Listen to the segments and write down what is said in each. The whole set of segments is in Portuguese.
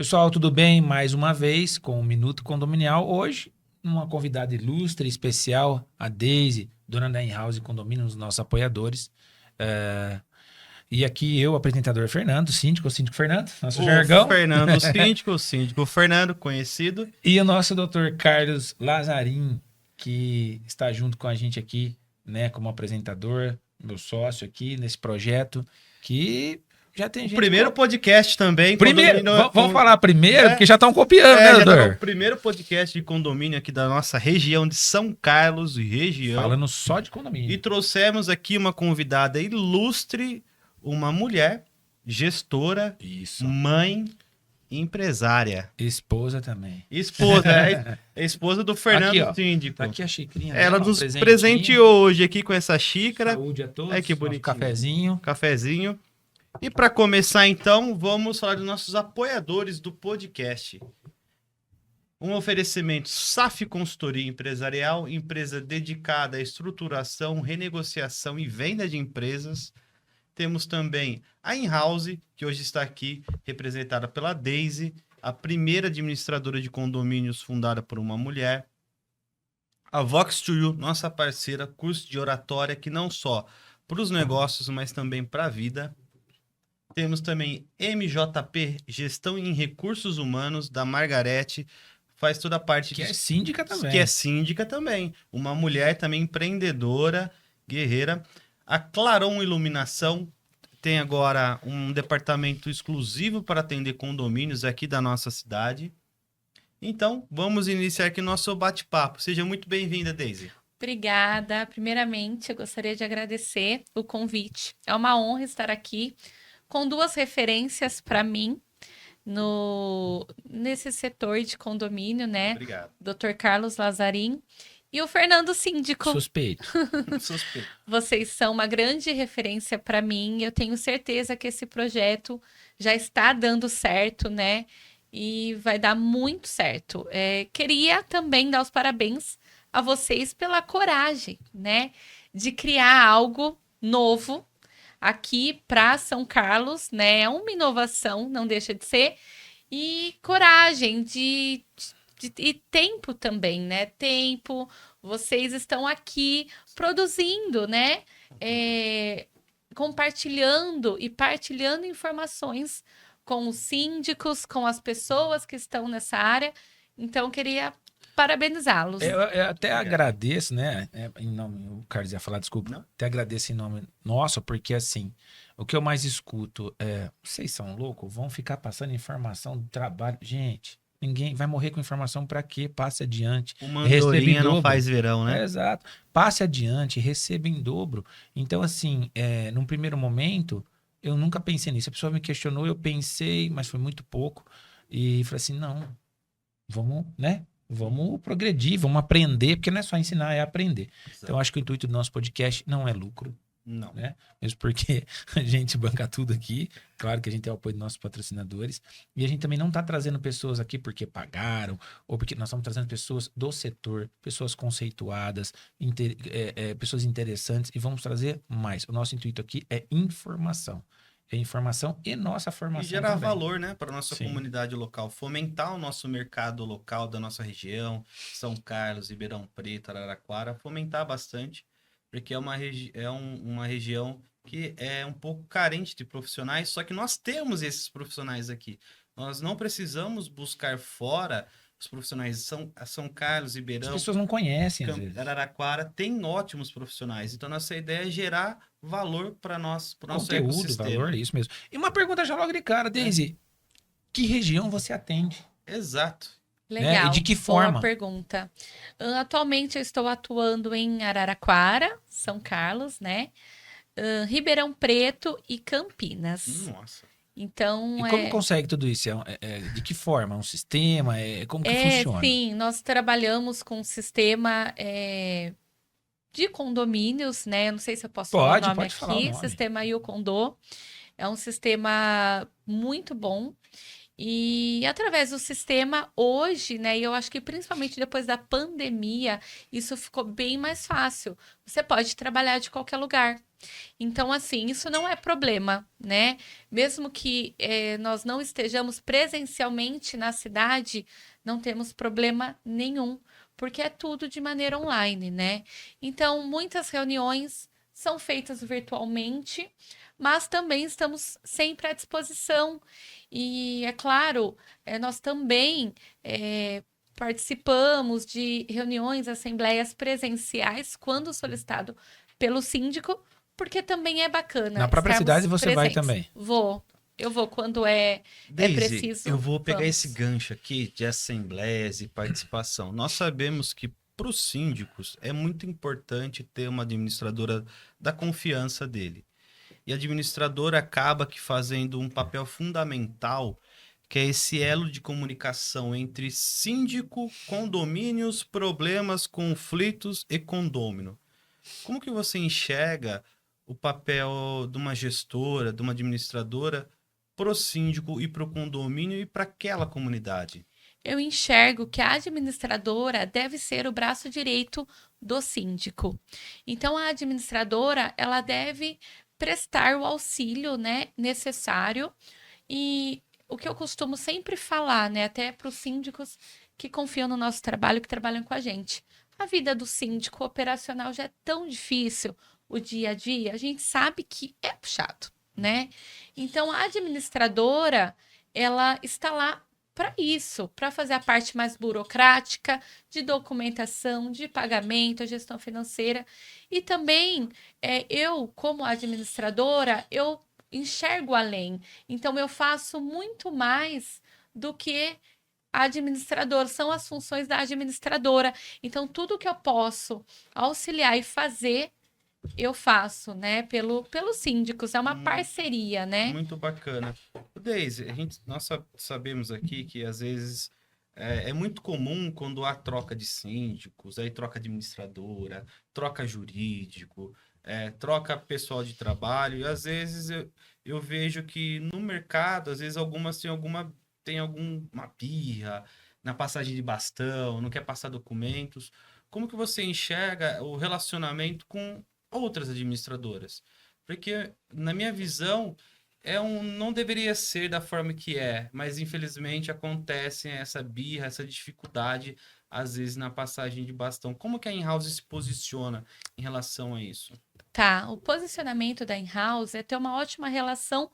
Pessoal, tudo bem? Mais uma vez com o Minuto Condominial. Hoje, uma convidada ilustre, especial, a Deise, dona da In-House Condomínios, nossos apoiadores. E aqui eu, apresentador Fernando, o síndico Fernando, nosso jargão. O síndico Fernando, conhecido. E o nosso doutor Carlos Lazarim, que está junto com a gente aqui, né, como apresentador, meu sócio aqui nesse projeto, que... Já tem gente. Primeiro podcast também. Primeiro, vamos falar primeiro, porque já estão copiando, né, doutor? O primeiro podcast de condomínio aqui da nossa região de São Carlos e região. Falando só de condomínio. E trouxemos aqui uma convidada ilustre, uma mulher, gestora, mãe, empresária. Esposa também. Esposa do Fernando aqui, ó, Síndico. Tá aqui a xicrinha. Ela nos presenteou hoje aqui com essa xícara. Saúde a todos. É que bonitinho. Cafezinho. E para começar, então, vamos falar dos nossos apoiadores do podcast. Um oferecimento SAF Consultoria Empresarial, empresa dedicada à estruturação, renegociação e venda de empresas. Temos também a In-House, que hoje está aqui, representada pela Deise, a primeira administradora de condomínios fundada por uma mulher. A Vox2U, nossa parceira, curso de oratória, que não só para os negócios, mas também para a vida. Temos também MJP, Gestão em Recursos Humanos, da Margarete, faz toda a parte... Que é síndica também. Que é síndica também. Uma mulher também empreendedora, guerreira. A Claron Iluminação tem agora um departamento exclusivo para atender condomínios aqui da nossa cidade. Então, vamos iniciar aqui nosso bate-papo. Seja muito bem-vinda, Deise. Obrigada. Primeiramente, eu gostaria de agradecer o convite. É uma honra estar aqui com duas referências para mim nesse setor de condomínio, né? Obrigado. Dr. Carlos Lazarim e o Fernando Síndico. Suspeito. Vocês são uma grande referência para mim. Eu tenho certeza que esse projeto já está dando certo, né? E vai dar muito certo. Queria também dar os parabéns a vocês pela coragem, né? De criar algo novo aqui para São Carlos, né? É uma inovação, não deixa de ser. E coragem e tempo também, né? Tempo, vocês estão aqui produzindo, né? Compartilhando e partilhando informações com os síndicos, com as pessoas que estão nessa área. Então, queria parabenizá-los. Eu até agradeço, né? Em nome, o Carlos ia falar, desculpa. Não. Até agradeço em nome nosso, porque assim, o que eu mais escuto é: vocês são loucos? Vão ficar passando informação do trabalho. Gente, ninguém vai morrer com informação para quê? Passe adiante. Uma andorinha não faz verão, né? Exato. Passe adiante, receba em dobro. Então, assim, num primeiro momento, eu nunca pensei nisso. A pessoa me questionou, eu pensei, mas foi muito pouco. E falei assim: não, vamos, né? Vamos progredir, vamos aprender, porque não é só ensinar, é aprender. Exato. Então, acho que o intuito do nosso podcast não é lucro. Não. Né? Mesmo porque a gente banca tudo aqui. Claro que a gente tem o apoio dos nossos patrocinadores. E a gente também não está trazendo pessoas aqui porque pagaram, ou porque nós estamos trazendo pessoas do setor, pessoas conceituadas, pessoas interessantes, e vamos trazer mais. O nosso intuito aqui é informação. É informação e nossa formação. E gerar também. valor, né, para nossa Sim. comunidade local, fomentar o nosso mercado local da nossa região, São Carlos, Ribeirão Preto, Araraquara, fomentar bastante, porque é uma região que é um pouco carente de profissionais, só que nós temos esses profissionais aqui. Nós não precisamos buscar fora os profissionais de São Carlos, Ribeirão. As pessoas não conhecem, às vezes. Araraquara tem ótimos profissionais. Então, nossa ideia é gerar valor para nós, para o nosso Conteúdo, ecossistema. valor, isso mesmo. E uma pergunta já logo de cara, Deise. Que região você atende? Exato. Legal. E de que forma? Boa pergunta. Atualmente eu estou atuando em Araraquara, São Carlos, né? Ribeirão Preto e Campinas. Nossa. Então, E como consegue tudo isso? De que forma? Um sistema? Como que funciona? Sim, nós trabalhamos com um sistema de condomínios, né? Eu não sei se eu posso falar o nome pode falar o aqui. nome. Sistema Iocondô. É um sistema muito bom. E através do sistema, hoje, né? E eu acho que principalmente depois da pandemia, isso ficou bem mais fácil. Você pode trabalhar de qualquer lugar. Então, assim, isso não é problema, né? Mesmo que nós não estejamos presencialmente na cidade, não temos problema nenhum, porque é tudo de maneira online, né? Então, muitas reuniões são feitas virtualmente, mas também estamos sempre à disposição. E, é claro, nós também participamos de reuniões, assembleias presenciais, quando solicitado pelo síndico, porque também é bacana Na própria estarmos cidade você vai presentes. também. Eu vou quando é Daisy, preciso. eu vou pegar vamos. esse gancho aqui de assembleias e participação. Nós sabemos que para os síndicos é muito importante ter uma administradora da confiança dele. E a administradora acaba que fazendo um papel fundamental, que é esse elo de comunicação entre síndico, condomínios, problemas, conflitos e condômino. Como que você enxerga o papel de uma gestora, de uma administradora pro síndico e pro condomínio e para aquela comunidade? Eu enxergo que a administradora deve ser o braço direito do síndico. Então, a administradora, ela deve prestar o auxílio, né, necessário. E o que eu costumo sempre falar, né, até para os síndicos que confiam no nosso trabalho, que trabalham com a gente. A vida do síndico operacional já é tão difícil, o dia a dia, a gente sabe que é puxado, né? Então, a administradora, ela está lá para isso, para fazer a parte mais burocrática, de documentação, de pagamento, a gestão financeira. E também, eu, como administradora, eu enxergo além. Então, eu faço muito mais do que a administradora, são as funções da administradora. Então, tudo que eu posso auxiliar e fazer, eu faço, né? Pelos síndicos, é uma parceria, né? Muito bacana. Daisy, nós sabemos aqui que às vezes é muito comum quando há troca de síndicos, aí troca administradora, troca jurídico, troca pessoal de trabalho, e às vezes eu vejo que no mercado, às vezes algumas tem alguma birra na passagem de bastão, não quer passar documentos. Como que você enxerga o relacionamento com outras administradoras? Porque, na minha visão, não deveria ser da forma que é, mas infelizmente acontece essa birra, essa dificuldade, às vezes, na passagem de bastão. Como que a in-house se posiciona em relação a isso? Tá, o posicionamento da in-house é ter uma ótima relação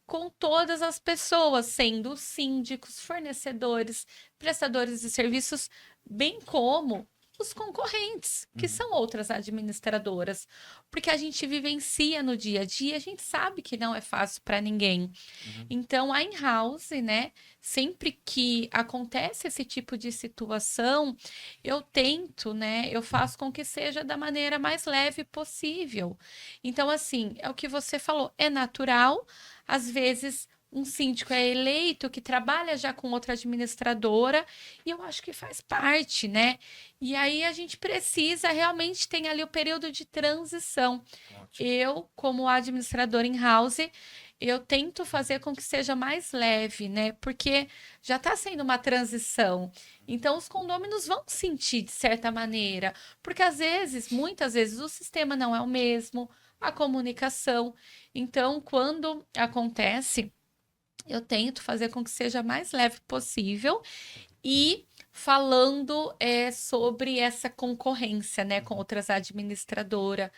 com todas as pessoas, sendo síndicos, fornecedores, prestadores de serviços, bem como os concorrentes, que são outras administradoras, porque a gente vivencia no dia a dia, a gente sabe que não é fácil para ninguém. Então, a in-house, né, sempre que acontece esse tipo de situação, eu tento, né, eu faço com que seja da maneira mais leve possível. Então, assim, é o que você falou, é natural, às vezes um síndico é eleito que trabalha já com outra administradora, e eu acho que faz parte, né? E aí a gente precisa realmente ter ali o período de transição. Ótimo. Eu, como administradora in-house, eu tento fazer com que seja mais leve, né? Porque já está sendo uma transição. Então, os condôminos vão sentir de certa maneira, porque às vezes, muitas vezes, o sistema não é o mesmo, a comunicação. Então, quando acontece, eu tento fazer com que seja mais leve possível e falando sobre essa concorrência, né, com outras administradoras.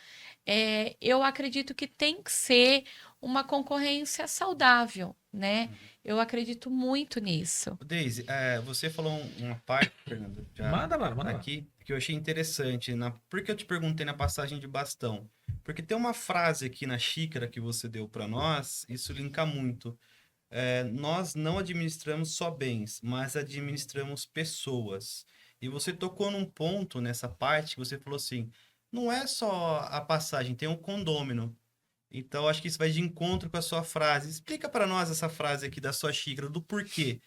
Eu acredito que tem que ser uma concorrência saudável, né? Eu acredito muito nisso. Daisy, você falou uma parte, Fernando, já Manda lá. aqui, que eu achei interessante. Por que eu te perguntei na passagem de bastão? Porque tem uma frase aqui na xícara que você deu para nós, isso linka muito. Nós não administramos só bens, mas administramos pessoas. E você tocou num ponto nessa parte que você falou assim, não é só a passagem, tem um condômino. Então, acho que isso vai de encontro com a sua frase. Explica para nós essa frase aqui da sua xícara, do porquê.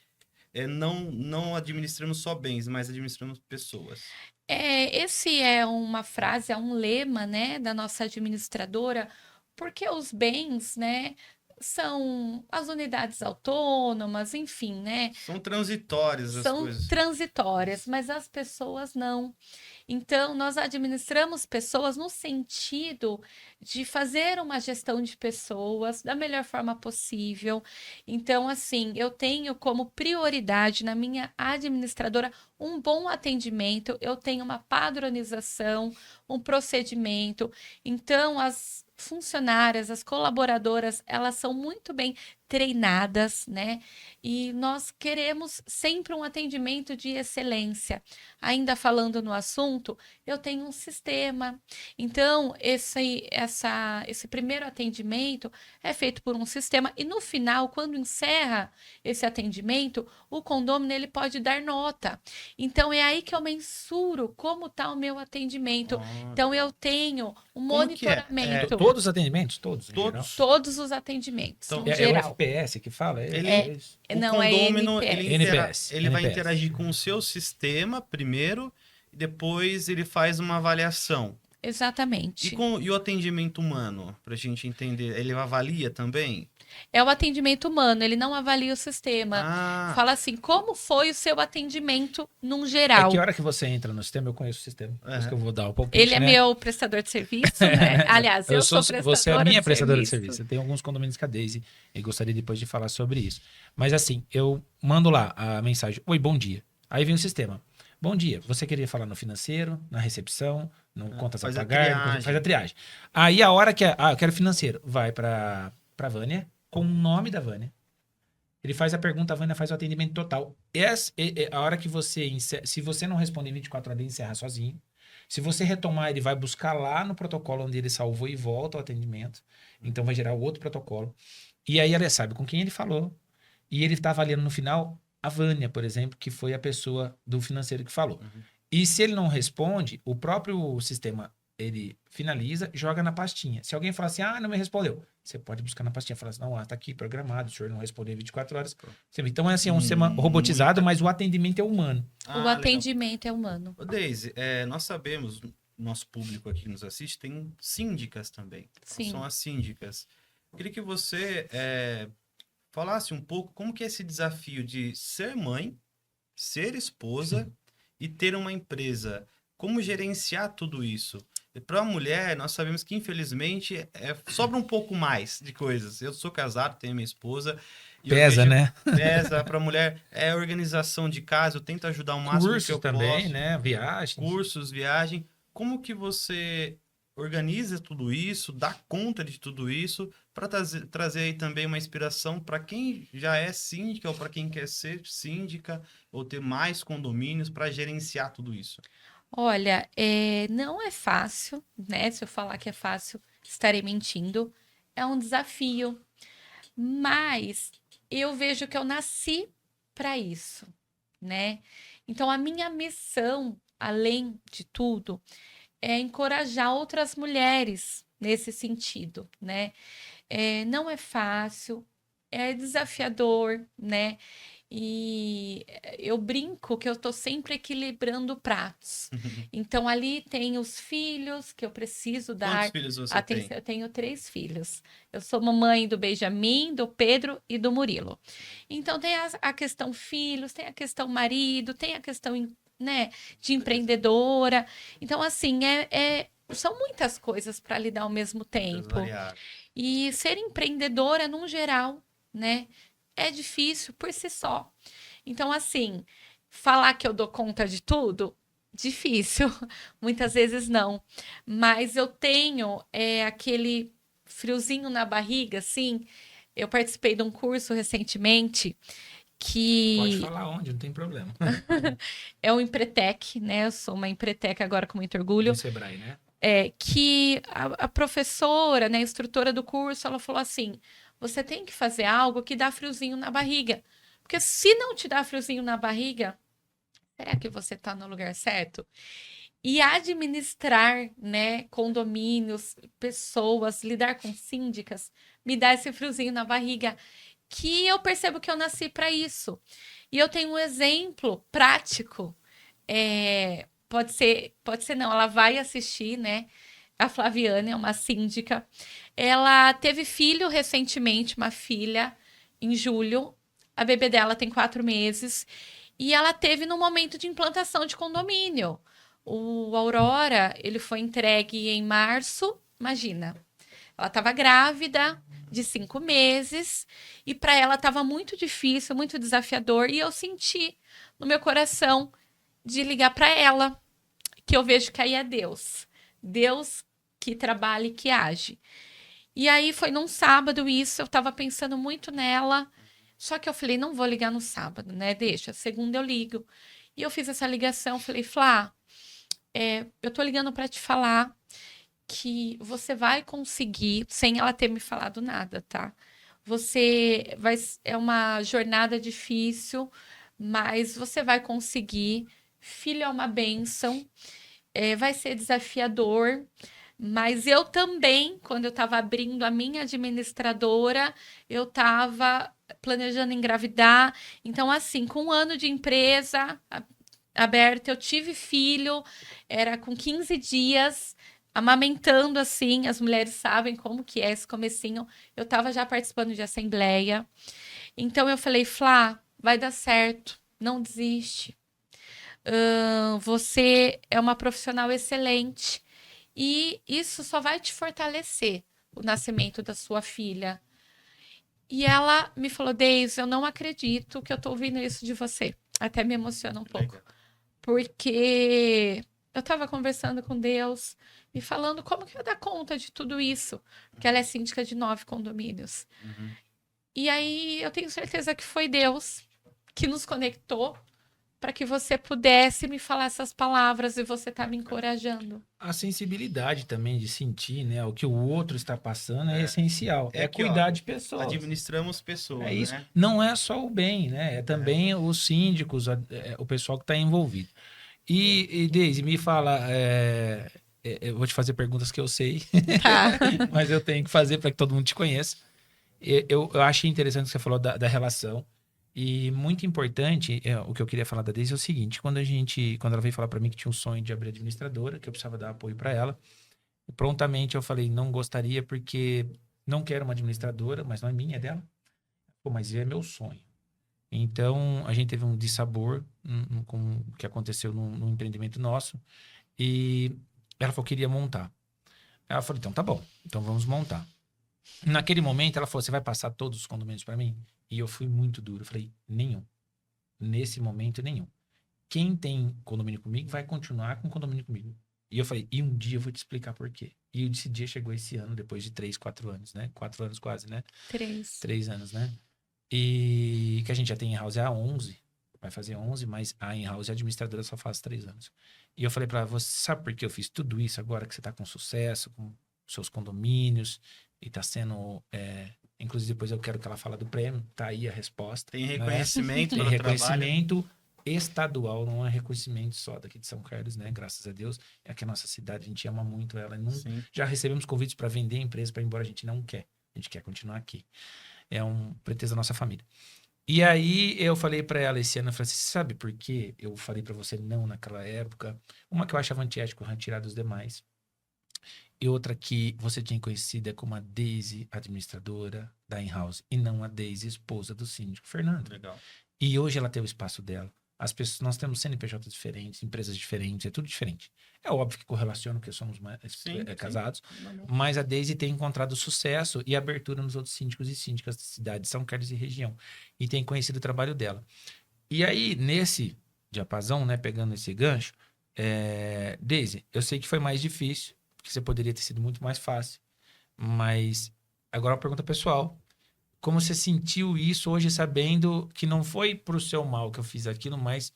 Não administramos só bens, mas administramos pessoas. Esse é uma frase, é um lema, né, da nossa administradora, porque os bens, né, são as unidades autônomas, enfim, né? São transitórias as São coisas. transitórias, mas as pessoas não. Então, nós administramos pessoas no sentido de fazer uma gestão de pessoas da melhor forma possível. Então, assim, eu tenho como prioridade na minha administradora um bom atendimento, eu tenho uma padronização, um procedimento. Então, as funcionárias, as colaboradoras, elas são muito bem treinadas, né? E nós queremos sempre um atendimento de excelência. Ainda falando no assunto, eu tenho um sistema. Então, esse primeiro atendimento é feito por um sistema e no final, quando encerra esse atendimento, o condômino ele pode dar nota. Então, é aí que eu mensuro como está o meu atendimento. Então, eu tenho um Como que é? monitoramento. Todos os atendimentos? Todos, em geral? Todos. Todos os atendimentos, Então, em É o geral. FPS que fala? Ele- isso. O Não, é condômino, NPS. NPS. ele vai NPS. interagir com o seu sistema primeiro, e depois ele faz uma avaliação. Exatamente. E o atendimento humano, pra gente entender, ele avalia também? É o atendimento humano, ele não avalia o sistema. Ah, Fala assim, como foi o seu atendimento num É geral? que a hora que você entra no sistema, eu conheço o sistema. Por isso que eu vou dar o palpite, Ele é né? meu prestador de serviço, né? Aliás, eu sou prestadora Você é a minha de prestadora de serviço. serviço. Eu tenho alguns condomínios com a Daisy e gostaria depois de falar sobre isso. Mas assim, eu mando lá a mensagem: Oi, bom dia. Aí vem o sistema. Bom dia, você queria falar no financeiro, na recepção, no contas a faz a pagar, triagem. faz a triagem. Aí a hora que eu quero financeiro, vai para Vânia, com o nome da Vânia. Ele faz a pergunta, a Vânia faz o atendimento total. A hora que você, se você não responder em 24 horas, ele encerra sozinho. Se você retomar, ele vai buscar lá no protocolo onde ele salvou e volta ao atendimento. Então vai gerar outro protocolo. E aí ela sabe com quem ele falou. E ele está avaliando no final a Vânia, por exemplo, que foi a pessoa do financeiro que falou. E se ele não responde, o próprio sistema, ele finaliza, joga na pastinha. Se alguém falar assim, não me respondeu, você pode buscar na pastinha. Fala assim, não, tá aqui programado, o senhor não respondeu em 24 horas. Então é assim, é um sistema robotizado, mas o atendimento é humano. O legal. atendimento é humano. Ô, Deise, nós sabemos, nosso público aqui que nos assiste tem síndicas também. Sim. São as síndicas. Eu queria que você falasse um pouco como que é esse desafio de ser mãe, ser esposa e ter uma empresa. Como gerenciar tudo isso? Para a mulher, nós sabemos que, infelizmente, sobra um pouco mais de coisas. Eu sou casado, tenho minha esposa. E Pesa, né? Pesa. Para a mulher, é organização de casa. Eu tento ajudar o máximo que Cursos eu também, posso. né? Viagens. Cursos, viagem. Como que você organiza tudo isso, dá conta de tudo isso, para trazer aí também uma inspiração para quem já é síndica ou para quem quer ser síndica ou ter mais condomínios para gerenciar tudo isso? Olha, não é fácil, né? Se eu falar que é fácil, estarei mentindo. É um desafio. Mas eu vejo que eu nasci para isso, né? Então, a minha missão, além de tudo, é encorajar outras mulheres nesse sentido, né? Não é fácil, é desafiador, né? E eu brinco que eu tô sempre equilibrando pratos. Então, ali tem os filhos que eu preciso dar Quantos filhos você atenção. tem? Eu tenho 3 filhos. Eu sou mamãe do Benjamin, do Pedro e do Murilo. Então, tem a questão filhos, tem a questão marido, tem a questão, né, de empreendedora. Então, assim, são muitas coisas para lidar ao mesmo tempo. E ser empreendedora, num geral, né, é difícil por si só. Então, assim, falar que eu dou conta de tudo, difícil. Muitas vezes não. Mas eu tenho aquele friozinho na barriga, assim. Eu participei de um curso recentemente que... Pode falar onde, não tem problema. É um Empretec, né? Eu sou uma Empretec agora com muito orgulho. Do Sebrae, né? Que a professora, né, a instrutora do curso, ela falou assim, você tem que fazer algo que dá friozinho na barriga. Porque se não te dá friozinho na barriga, será que você está no lugar certo? E administrar, né, condomínios, pessoas, lidar com síndicas, me dá esse friozinho na barriga, que eu percebo que eu nasci para isso. E eu tenho um exemplo prático. Pode ser não, ela vai assistir, né? A Flaviane é uma síndica. Ela teve filho recentemente, uma filha, em julho. A bebê dela tem 4 meses. E ela teve no momento de implantação de condomínio. O Aurora, ele foi entregue em março. Imagina, ela estava grávida de 5 meses. E para ela estava muito difícil, muito desafiador. E eu senti no meu coração de ligar para ela, que eu vejo que aí é Deus. Deus que trabalha e que age. E aí foi num sábado isso, eu tava pensando muito nela, só que eu falei, não vou ligar no sábado, né? Deixa, segunda eu ligo. E eu fiz essa ligação, falei, Flá, eu tô ligando para te falar que você vai conseguir, sem ela ter me falado nada, tá? É uma jornada difícil, mas você vai conseguir. Filho é uma bênção, vai ser desafiador, mas eu também, quando eu estava abrindo a minha administradora, eu estava planejando engravidar. Então, assim, com 1 ano de empresa aberta, eu tive filho, era com 15 dias, amamentando, assim, as mulheres sabem como que é esse comecinho. Eu estava já participando de assembleia. Então, eu falei, Flá, vai dar certo, não desiste. Você é uma profissional excelente e isso só vai te fortalecer, o nascimento da sua filha. E ela me falou, Deise, eu não acredito que eu tô ouvindo isso de você. Até me emociona um pouco. Legal. Porque eu estava conversando com Deus, me falando como que eu ia dar conta de tudo isso. Porque ela é síndica de 9 condomínios. Uhum. E aí eu tenho certeza que foi Deus que nos conectou para que você pudesse me falar essas palavras e você tá me encorajando. A sensibilidade também de sentir, né? O que o outro está passando é É. essencial. É É aqui, cuidar ó, de pessoas. Administramos pessoas, É isso. né? Não é só o bem, né? É também os síndicos, o pessoal que está envolvido. E Deise, me fala, eu vou te fazer perguntas que eu sei, Tá. mas eu tenho que fazer para que todo mundo te conheça. Eu achei interessante o que você falou da relação. E muito importante, o que eu queria falar da Deise é o seguinte: quando ela veio falar para mim que tinha um sonho de abrir administradora, que eu precisava dar apoio para ela, prontamente eu falei, não gostaria porque não quero uma administradora, mas não é minha, é dela. Pô, mas é meu sonho. Então, a gente teve um dissabor com o que aconteceu num empreendimento nosso. E ela falou que queria montar. Ela falou, então tá bom, então vamos montar. Naquele momento, ela falou, você vai passar todos os condomínios para mim? E eu fui muito duro. Eu falei, nenhum. Nesse momento, nenhum. Quem tem condomínio comigo vai continuar com condomínio comigo. E eu falei, e um dia eu vou te explicar por quê. E esse dia chegou esse ano, depois de 3, 4 anos, né? 4 anos quase, né? 3. 3 anos, né? E que a gente já tem in-house há 11. Vai fazer 11, mas a in-house administradora só faz 3 anos. E eu falei pra ela, você sabe por que eu fiz tudo isso agora que você tá com sucesso, com seus condomínios, e tá sendo... inclusive, depois eu quero que ela fale do prêmio, tá aí a resposta. Tem né? reconhecimento Tem pelo trabalho. reconhecimento estadual, não é reconhecimento só daqui de São Carlos, né? Graças a Deus. É que a nossa cidade, a gente ama muito ela. Sim. Já recebemos convites para vender a empresa para ir embora, a gente não quer. A gente quer continuar aqui. É um pretexto da nossa família. E aí eu falei para ela esse ano, eu falei assim, sabe por que eu falei para você não naquela época? Uma que eu achava antiético retirar dos demais. E outra que você tinha conhecida como a Deise, administradora da in-house, e não a Deise, esposa do síndico Fernando. Legal. E hoje ela tem o espaço dela. As pessoas, nós temos CNPJ diferentes, empresas diferentes, é tudo diferente. É óbvio que correlaciona porque somos casados, mas a Deise tem encontrado sucesso e abertura nos outros síndicos e síndicas da cidade de São Carlos e região. E tem conhecido o trabalho dela. E aí, nesse diapasão, né, pegando esse gancho, Deise, eu sei que foi mais difícil, porque você poderia ter sido muito mais fácil. Mas agora uma pergunta pessoal. Como você sentiu isso hoje, sabendo que não foi pro seu mal que eu fiz aquilo, mas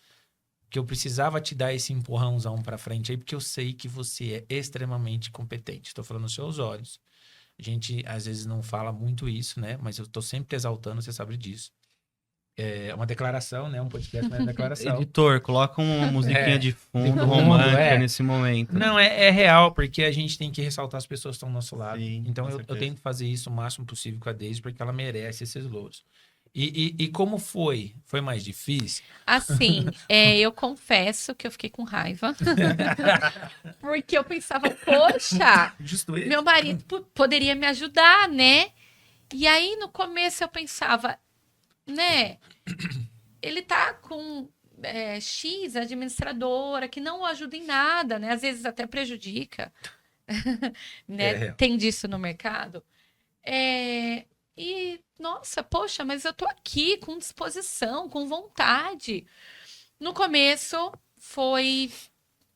que eu precisava te dar esse empurrãozão pra frente aí, porque eu sei que você é extremamente competente. Estou falando nos seus olhos. A gente, às vezes, não fala muito isso, né? Mas eu tô sempre exaltando, você sabe disso. É uma declaração, né? Um podcast, mas é uma declaração. Editor, coloca uma musiquinha de fundo fundo, romântica nesse momento. Não, é real, porque a gente tem que ressaltar as pessoas que estão do nosso lado. Sim, então, com eu certeza. tento fazer isso o máximo possível com a Deise, porque ela merece esses louros. E como foi? Foi mais difícil? Assim, eu confesso que eu fiquei com raiva. Porque eu pensava, poxa, Justo isso. meu marido poderia me ajudar, né? E aí, no começo, eu pensava, né? Ele tá com X administradora que não o ajuda em nada, né? Às vezes até prejudica, né? É. Tem disso no mercado. E, nossa, poxa, mas eu tô aqui com disposição, com vontade. No começo foi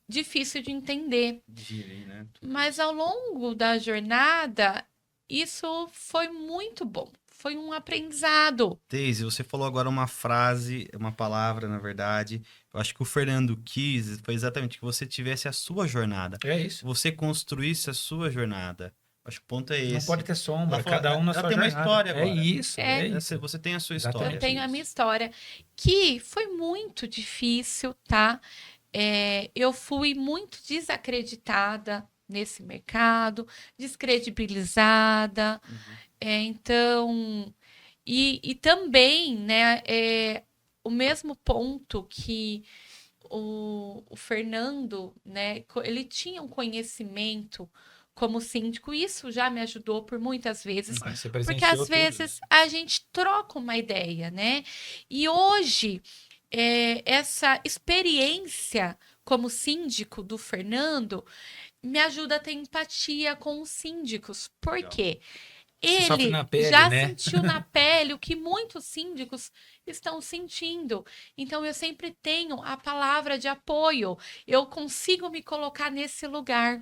difícil de entender, Girei, né? mas ao longo da jornada, isso foi muito bom. Foi um aprendizado. Daisy, você falou agora uma frase, uma palavra, na verdade. Eu acho que o Fernando quis foi exatamente que você tivesse a sua jornada. É isso. Você construísse a sua jornada. Acho que o ponto é Não esse. pode ter sombra, Ela falou, cada um na ela sua tem uma jornada. história É agora. isso, É. é isso. Você tem a sua Exatamente. história. Eu tenho a isso. minha história, que foi muito difícil, tá? Eu fui muito desacreditada nesse mercado, descredibilizada. Então, e também, né, o mesmo ponto que o Fernando, né, ele tinha um conhecimento como síndico, isso já me ajudou por muitas vezes, Mas você porque presenciou às tudo, vezes a gente troca uma ideia, né? E hoje, essa experiência como síndico do Fernando me ajuda a ter empatia com os síndicos. Por Legal. quê? Você sofre Ele na pele, já né? sentiu na pele o que muitos síndicos estão sentindo. Então, eu sempre tenho a palavra de apoio. Eu consigo me colocar nesse lugar.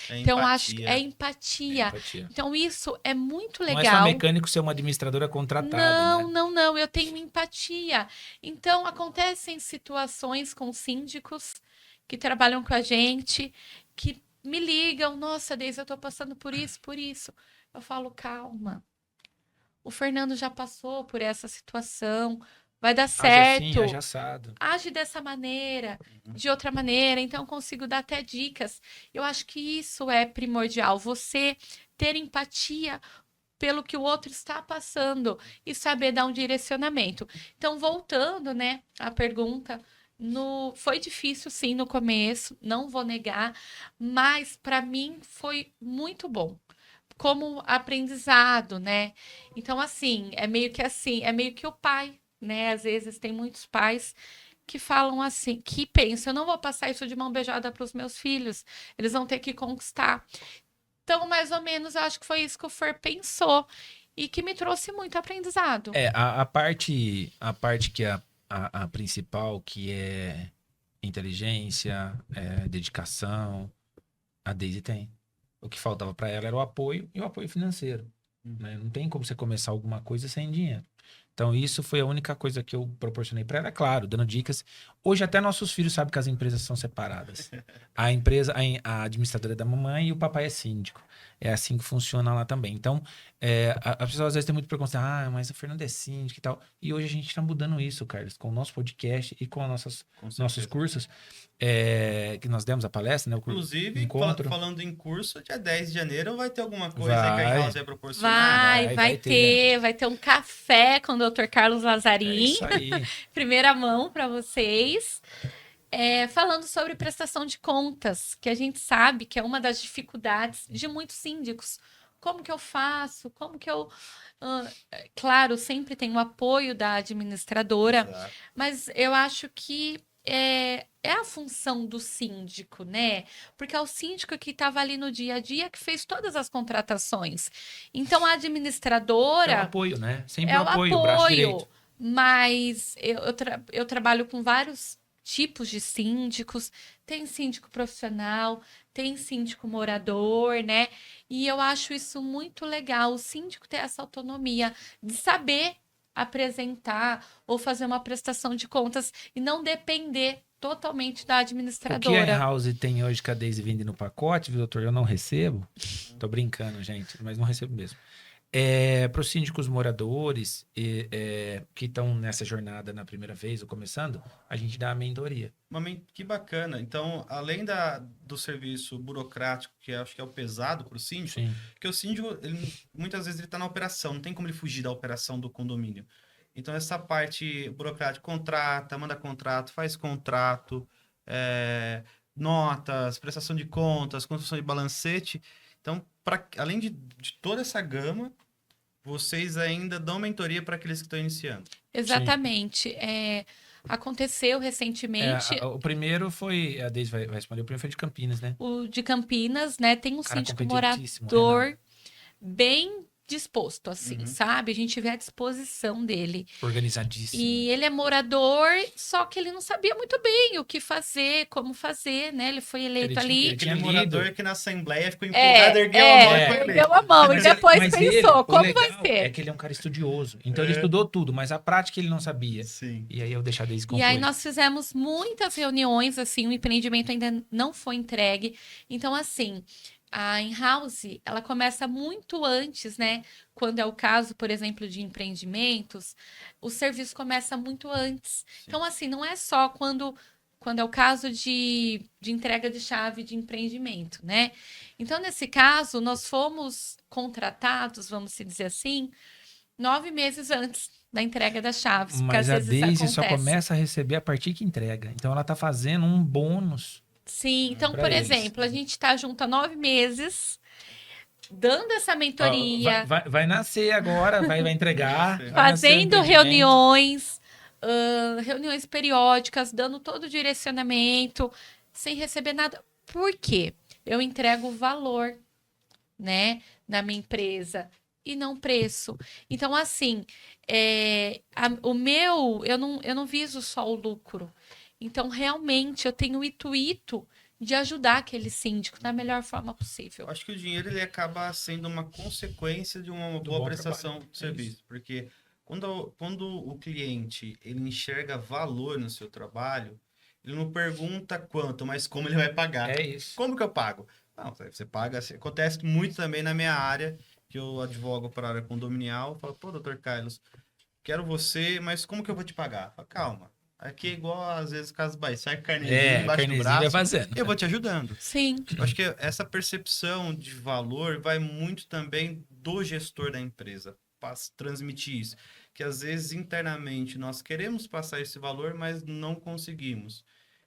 É Então, acho que é empatia. empatia. Empatia. Então, isso é muito Não é só legal. mecânico ser uma administradora contratada, Não, né? não, não. Eu tenho empatia. Então, acontecem situações com síndicos que trabalham com a gente, que me ligam. Nossa, Deise, eu estou passando por isso, por isso. Eu falo, calma. O Fernando já passou por essa situação. Vai dar Age assim, certo. age assado. Age dessa maneira, de outra maneira. Então, eu consigo dar até dicas. Eu acho que isso é primordial. Você ter empatia pelo que o outro está passando e saber dar um direcionamento. Então, voltando, né, à pergunta, foi difícil sim no começo, não vou negar, mas para mim foi muito bom. Como aprendizado, né? Então, assim, é meio que o pai, né? Às vezes tem muitos pais que falam assim, que pensam, eu não vou passar isso de mão beijada para os meus filhos, eles vão ter que conquistar. Então, mais ou menos, eu acho que foi isso que o Fer pensou e que me trouxe muito aprendizado. A parte que é a principal, que é inteligência, dedicação, a Daisy tem. O que faltava para ela era o apoio e o apoio financeiro, né? Não tem como você começar alguma coisa sem dinheiro. Então, isso foi a única coisa que eu proporcionei para ela, claro, dando dicas. Hoje, até nossos filhos sabem que as empresas são separadas. A empresa, a administradora é da mamãe e o papai é síndico. É assim que funciona lá também. Então, as pessoas às vezes têm muito preconceito. Ah, mas o Fernando é síndico e tal. E hoje a gente está mudando isso, Carlos, com o nosso podcast e com nossos cursos que nós demos a palestra, né? Inclusive, encontro. falando em curso, dia 10 de janeiro vai ter alguma coisa aí que a House vai proporcionar. Vai ter um café com o Dr. Carlos É Lazzarin, isso aí. primeira mão para vocês. Falando sobre prestação de contas, que a gente sabe que é uma das dificuldades de muitos síndicos. Como que eu faço? Como que eu. Claro, sempre tem o apoio da administradora, Exato. mas eu acho que é a função do síndico, né? Porque é o síndico que estava ali no dia a dia que fez todas as contratações. Então, a administradora. É o apoio, né? Sempre É o o apoio, o braço apoio, direito. mas eu trabalho com vários tipos de síndicos. Tem síndico profissional, tem síndico morador, né? E eu acho isso muito legal, o síndico ter essa autonomia de saber apresentar ou fazer uma prestação de contas e não depender totalmente da O que a administradora. House tem hoje que a Daisy vende no pacote, viu, doutor? Eu não recebo. Tô brincando, gente, mas não recebo mesmo. Para os síndicos moradores que estão nessa jornada na primeira vez ou começando, a gente dá a mentoria. Que bacana. Então, além do serviço burocrático, que eu acho que é o pesado para o síndico, Sim. porque o síndico, muitas vezes ele está na operação, não tem como ele fugir da operação do condomínio. Então, essa parte burocrática, contrata, manda contrato, faz contrato, notas, prestação de contas, construção de balancete. Então, além de toda essa gama, vocês ainda dão mentoria para aqueles que estão iniciando. Exatamente. Aconteceu recentemente O primeiro foi, a Deise vai responder, o primeiro foi de Campinas, né? o de Campinas, né? Tem um Cara síndico competentíssimo, morador bem disposto, assim, Uhum. sabe? A gente vê a disposição dele. Organizadíssimo. E ele é morador, só que ele não sabia muito bem o que fazer, como fazer, né? Ele foi eleito ali. Ele tinha Aquele morador lido. que na Assembleia ficou empolgado, ergueu a mão e foi eleito. Ergueu a mão e Mas depois mas pensou, o como legal vai ser? É que ele é um cara estudioso. Então ele estudou tudo, mas a prática ele não sabia. Sim. E aí eu deixar a Deise E concluir. aí nós fizemos muitas reuniões, assim, o empreendimento ainda não foi entregue. Então, assim, a in-house, ela começa muito antes, né? Quando é o caso, por exemplo, de empreendimentos, o serviço começa muito antes. Então, assim, não é só quando é o caso de entrega de chave de empreendimento, né? Então, nesse caso, nós fomos contratados, vamos se dizer assim, 9 meses antes da entrega das chaves. Porque Mas às a vezes Deise só acontece. começa a receber a partir que entrega. Então ela tá fazendo um bônus. Sim, então, pra por eles. exemplo, a gente está junto há 9 meses, dando essa Ó, mentoria, vai nascer agora, vai entregar. Sim. vai nascer o fazendo empreendimento. reuniões periódicas, dando todo o direcionamento, sem receber nada. Por quê? Eu entrego valor, né, na minha empresa e não preço. Então, assim, eu não viso só o lucro. Então, realmente, eu tenho o intuito de ajudar aquele síndico da melhor forma possível. Eu acho que o dinheiro ele acaba sendo uma consequência de uma Do boa bom prestação trabalho. de serviço, porque quando o cliente ele enxerga valor no seu trabalho, ele não pergunta quanto, mas como ele vai pagar. É isso. Como que eu pago? Não, você paga. Acontece muito também na minha área, que eu advogo para a área condominial. Eu falo, pô, doutor Carlos, quero você, mas como que eu vou te pagar? Fala, calma. Aqui é igual, às vezes, Casas Bahia. Sai carnezinho embaixo do carnezinho vai braço. fazendo. Eu vou te ajudando. Sim, Eu acho que essa percepção de valor vai muito também do gestor da empresa transmitir isso. Que às vezes internamente nós queremos passar esse valor, mas não conseguimos.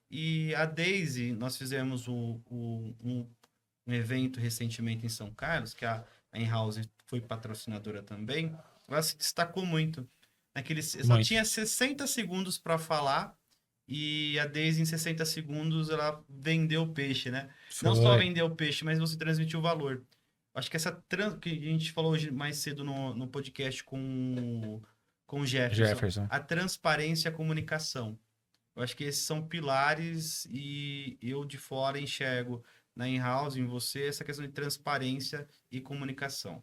E a Daisy, nós fizemos um evento recentemente em São Carlos, que a In-House foi patrocinadora também. Ela se destacou muito. Só Muito. tinha 60 segundos para falar. E a Daisy, em 60 segundos, ela vendeu o peixe, né? Não só Foi. vendeu o peixe, mas você transmitiu o valor. Acho que que a gente falou hoje mais cedo no podcast com o Jefferson. a transparência e a comunicação. Eu acho que esses são pilares e eu de fora enxergo na in-house, em você, essa questão de transparência e comunicação.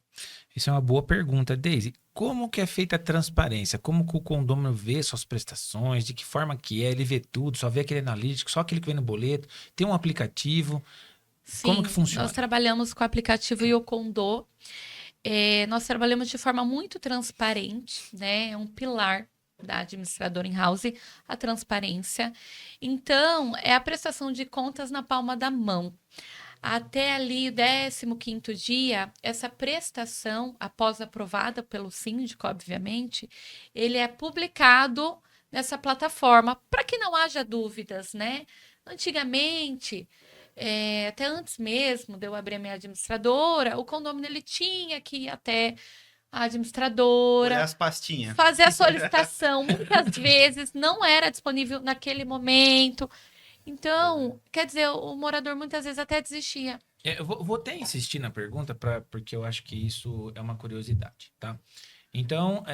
Isso é uma boa pergunta, Deise. Como que é feita a transparência? Como que o condômino vê suas prestações? De que forma que é? Ele vê tudo, só vê aquele analítico, só aquele que vem no boleto? Tem um aplicativo? Como que funciona? Nós trabalhamos com o aplicativo Yocondô. Nós trabalhamos de forma muito transparente, né? É um pilar da administradora in-house, a transparência. Então, é a prestação de contas na palma da mão. Até ali o 15º dia, essa prestação, após aprovada pelo síndico, obviamente, ele é publicado nessa plataforma, para que não haja dúvidas, né? Antigamente, até antes mesmo de eu abrir a minha administradora, o condomínio ele tinha que ir até a administradora, Olha as pastinhas. fazer a solicitação. Muitas vezes não era disponível naquele momento. Então, quer dizer, o morador muitas vezes até desistia. Eu vou até insistir na pergunta, porque eu acho que isso é uma curiosidade, tá? Então,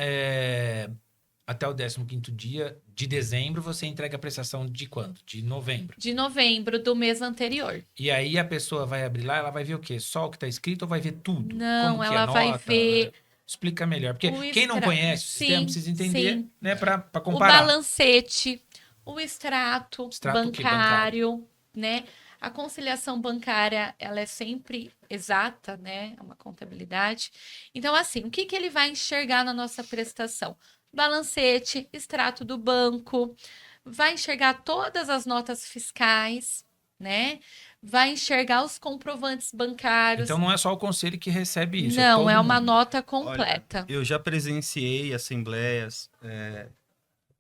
até o 15º dia de dezembro, você entrega a prestação de quando? De novembro. De novembro do mês anterior. E aí a pessoa vai abrir lá, ela vai ver o quê? Só o que está escrito ou vai ver tudo? Não, Como que ela é vai nota? ver Explica melhor. Porque o quem não conhece o sistema Sim, precisa entender, sim. né? Para O comparar. balancete, o extrato Extrato o quê? bancário, né? A conciliação bancária, ela é sempre exata, né? É uma contabilidade. Então, assim, o que ele vai enxergar na nossa prestação? Balancete, extrato do banco, vai enxergar todas as notas fiscais, né? Vai enxergar os comprovantes bancários. Então não é só o conselho que recebe isso. Não, todo é uma mundo. nota completa. Eu já presenciei assembleias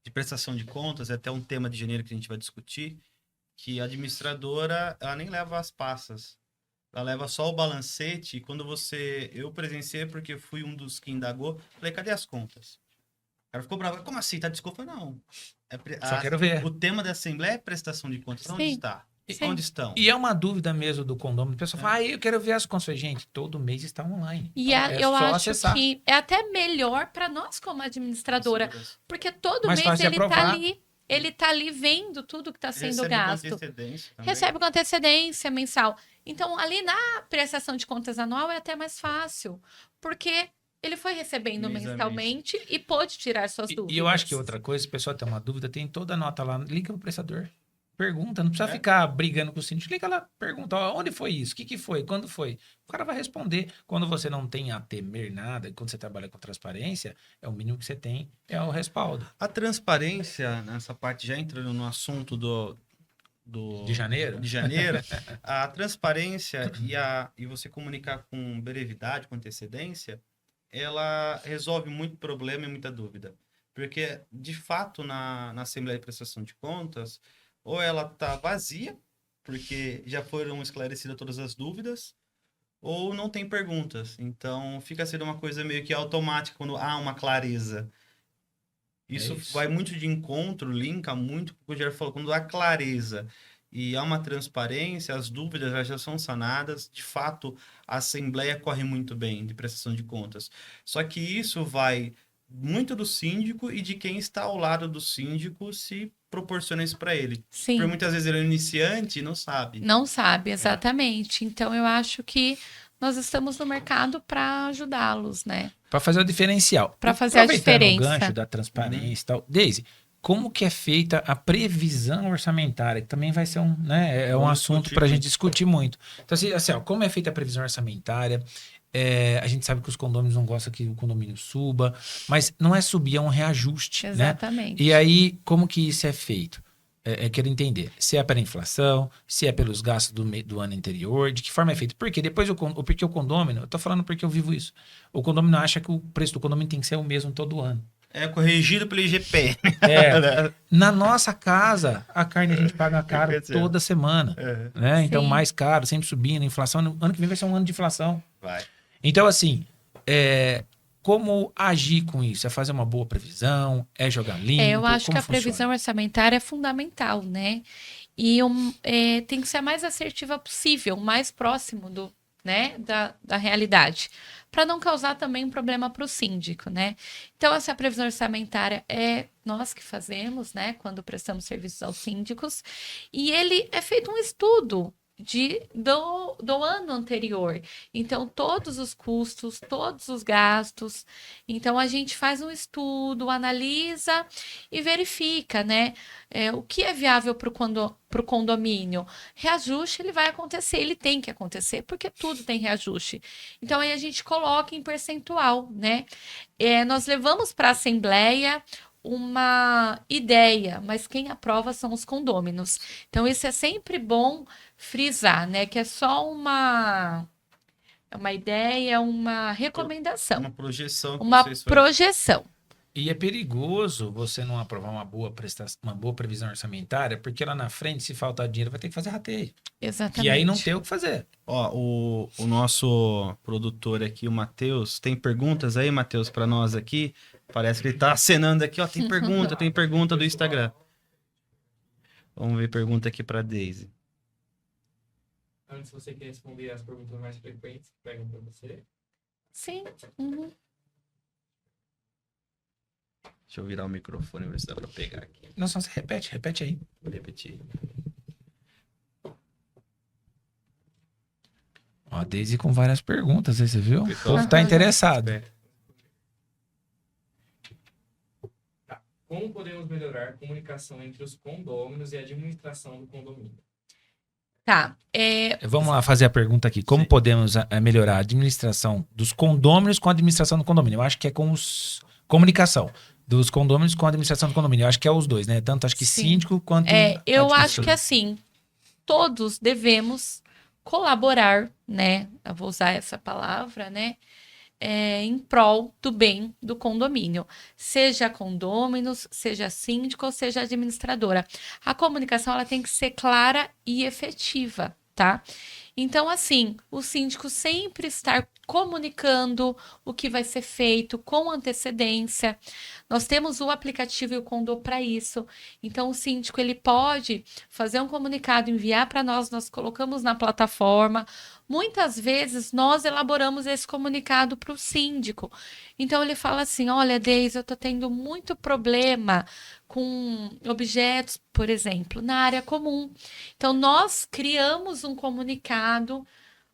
de prestação de contas, é até um tema de janeiro que a gente vai discutir, que a administradora, ela nem leva as passas. Ela leva só o balancete, e quando eu presenciei porque fui um dos que indagou, falei, cadê as contas? O cara ficou bravo, como assim? Tá desculpa? Não. Só quero ver. O tema da assembleia é prestação de contas. Onde Sim. está? Sim. Onde estão? E é uma dúvida mesmo do condomínio. A pessoa fala, eu quero ver as contas. Eu falei, gente, todo mês está online. E É eu só acho acessar. que é até melhor para nós como administradora, porque todo Mais mês fácil de ele tá aprovar. ali. Ele tá ali vendo tudo que está sendo gasto. Antecedência também. Recebe com antecedência mensal. Então, ali na prestação de contas anual é até mais fácil, porque ele foi recebendo Mês a mês. mensalmente e pôde tirar suas dúvidas. E eu acho que outra coisa, se o pessoal tem uma dúvida, tem toda a nota lá, liga pro prestador. Pergunta, não precisa É. ficar brigando com o síndico. Liga lá, pergunta, ó, onde foi isso? O que foi? Quando foi? O cara vai responder. Quando você não tem a temer nada, quando você trabalha com transparência, é o mínimo que você tem, é o respaldo. A transparência, nessa parte, já entrando no assunto De janeiro? de janeiro, a transparência e você comunicar com brevidade, com antecedência, ela resolve muito problema e muita dúvida. Porque, de fato, na Assembleia de Prestação de Contas, ou ela está vazia, porque já foram esclarecidas todas as dúvidas, ou não tem perguntas. Então, fica sendo uma coisa meio que automática quando há uma clareza. Isso vai muito de encontro, linka muito com o que o Rogério falou. Quando há clareza e há uma transparência, as dúvidas já são sanadas. De fato, a Assembleia corre muito bem de prestação de contas. Só que isso vai muito do síndico e de quem está ao lado do síndico se proporciona isso para ele. Sim. Porque muitas vezes ele é iniciante e não sabe. Não sabe, exatamente. Então, eu acho que nós estamos no mercado para ajudá-los, né? Para fazer o diferencial. Para fazer a Aproveitando diferença. o gancho da transparência e tal. Deise, como que é feita a previsão orçamentária? Que também vai ser um, né, é um Vamos assunto discutir para a gente muito. discutir muito. Então, assim, ó, como é feita a previsão orçamentária? A gente sabe que os condôminos não gostam que o condomínio suba, mas não é subir, é um reajuste, né? Exatamente. E aí, como que isso é feito? Quero entender se é pela inflação, se é pelos gastos do ano anterior, de que forma é feito. Porque depois porque o condômino, eu tô falando porque eu vivo isso. O condômino acha que o preço do condomínio tem que ser o mesmo todo ano. É corrigido pelo IGP. Na nossa casa, a carne a gente paga caro toda semana. Né? Então, Sim. mais caro, sempre subindo. A inflação, ano que vem vai ser um ano de inflação. Vai. Então, assim, como agir com isso? É fazer uma boa previsão? É jogar limpo? Eu acho Como que a funciona? previsão orçamentária é fundamental, né? E tem que ser a mais assertiva possível, mais próximo da realidade, para não causar também um problema para o síndico, né? Então, essa previsão orçamentária é nós que fazemos, né? Quando prestamos serviços aos síndicos, e ele é feito um estudo do ano anterior. Então, todos os custos, todos os gastos. Então, a gente faz um estudo, analisa e verifica, né? O que é viável para o condomínio. Reajuste, ele vai acontecer, ele tem que acontecer, porque tudo tem reajuste. Então, aí a gente coloca em percentual, né? Nós levamos para a Assembleia uma ideia, mas quem aprova são os condôminos. Então, isso é sempre bom frisar, né? Que é só uma ideia, uma recomendação, Uma projeção. que uma vocês fazem. projeção. E é perigoso você não aprovar uma boa previsão orçamentária, porque lá na frente, se faltar dinheiro, vai ter que fazer rateio. Exatamente. E aí não tem o que fazer. Ó, o nosso produtor aqui, o Matheus, tem perguntas aí, Matheus, para nós aqui? Parece que ele tá acenando aqui, ó, tem pergunta do Instagram. Vamos ver pergunta aqui para Deise. Antes, se você quer responder as perguntas mais frequentes que pegam para você. Sim. Uhum. Deixa eu virar o microfone, ver se dá para pegar aqui. Não, só você repete aí. Vou repetir. Ó, a Deise com várias perguntas, aí você viu? O Pessoal, povo tá interessado. Como podemos melhorar a comunicação entre os condôminos e a administração do condomínio? Tá. Vamos lá fazer a pergunta aqui. Como Sim. podemos melhorar a administração dos condôminos com a administração do condomínio? Eu acho que é com comunicação dos condôminos com a administração do condomínio. Eu acho que é os dois, né? Tanto acho que Sim. síndico quanto Eu acho administrador. que assim, todos devemos colaborar, né? Eu vou usar essa palavra, né? Em prol do bem do condomínio, seja condôminos, seja síndico ou seja administradora. A comunicação ela tem que ser clara e efetiva, tá? Então, assim, o síndico sempre estar comunicando o que vai ser feito com antecedência. Nós temos o aplicativo e o Condô para isso. Então, o síndico ele pode fazer um comunicado, enviar para nós, nós colocamos na plataforma. Muitas vezes, nós elaboramos esse comunicado para o síndico. Então, ele fala assim, olha, Deise, eu estou tendo muito problema com objetos, por exemplo, na área comum. Então, nós criamos um comunicado.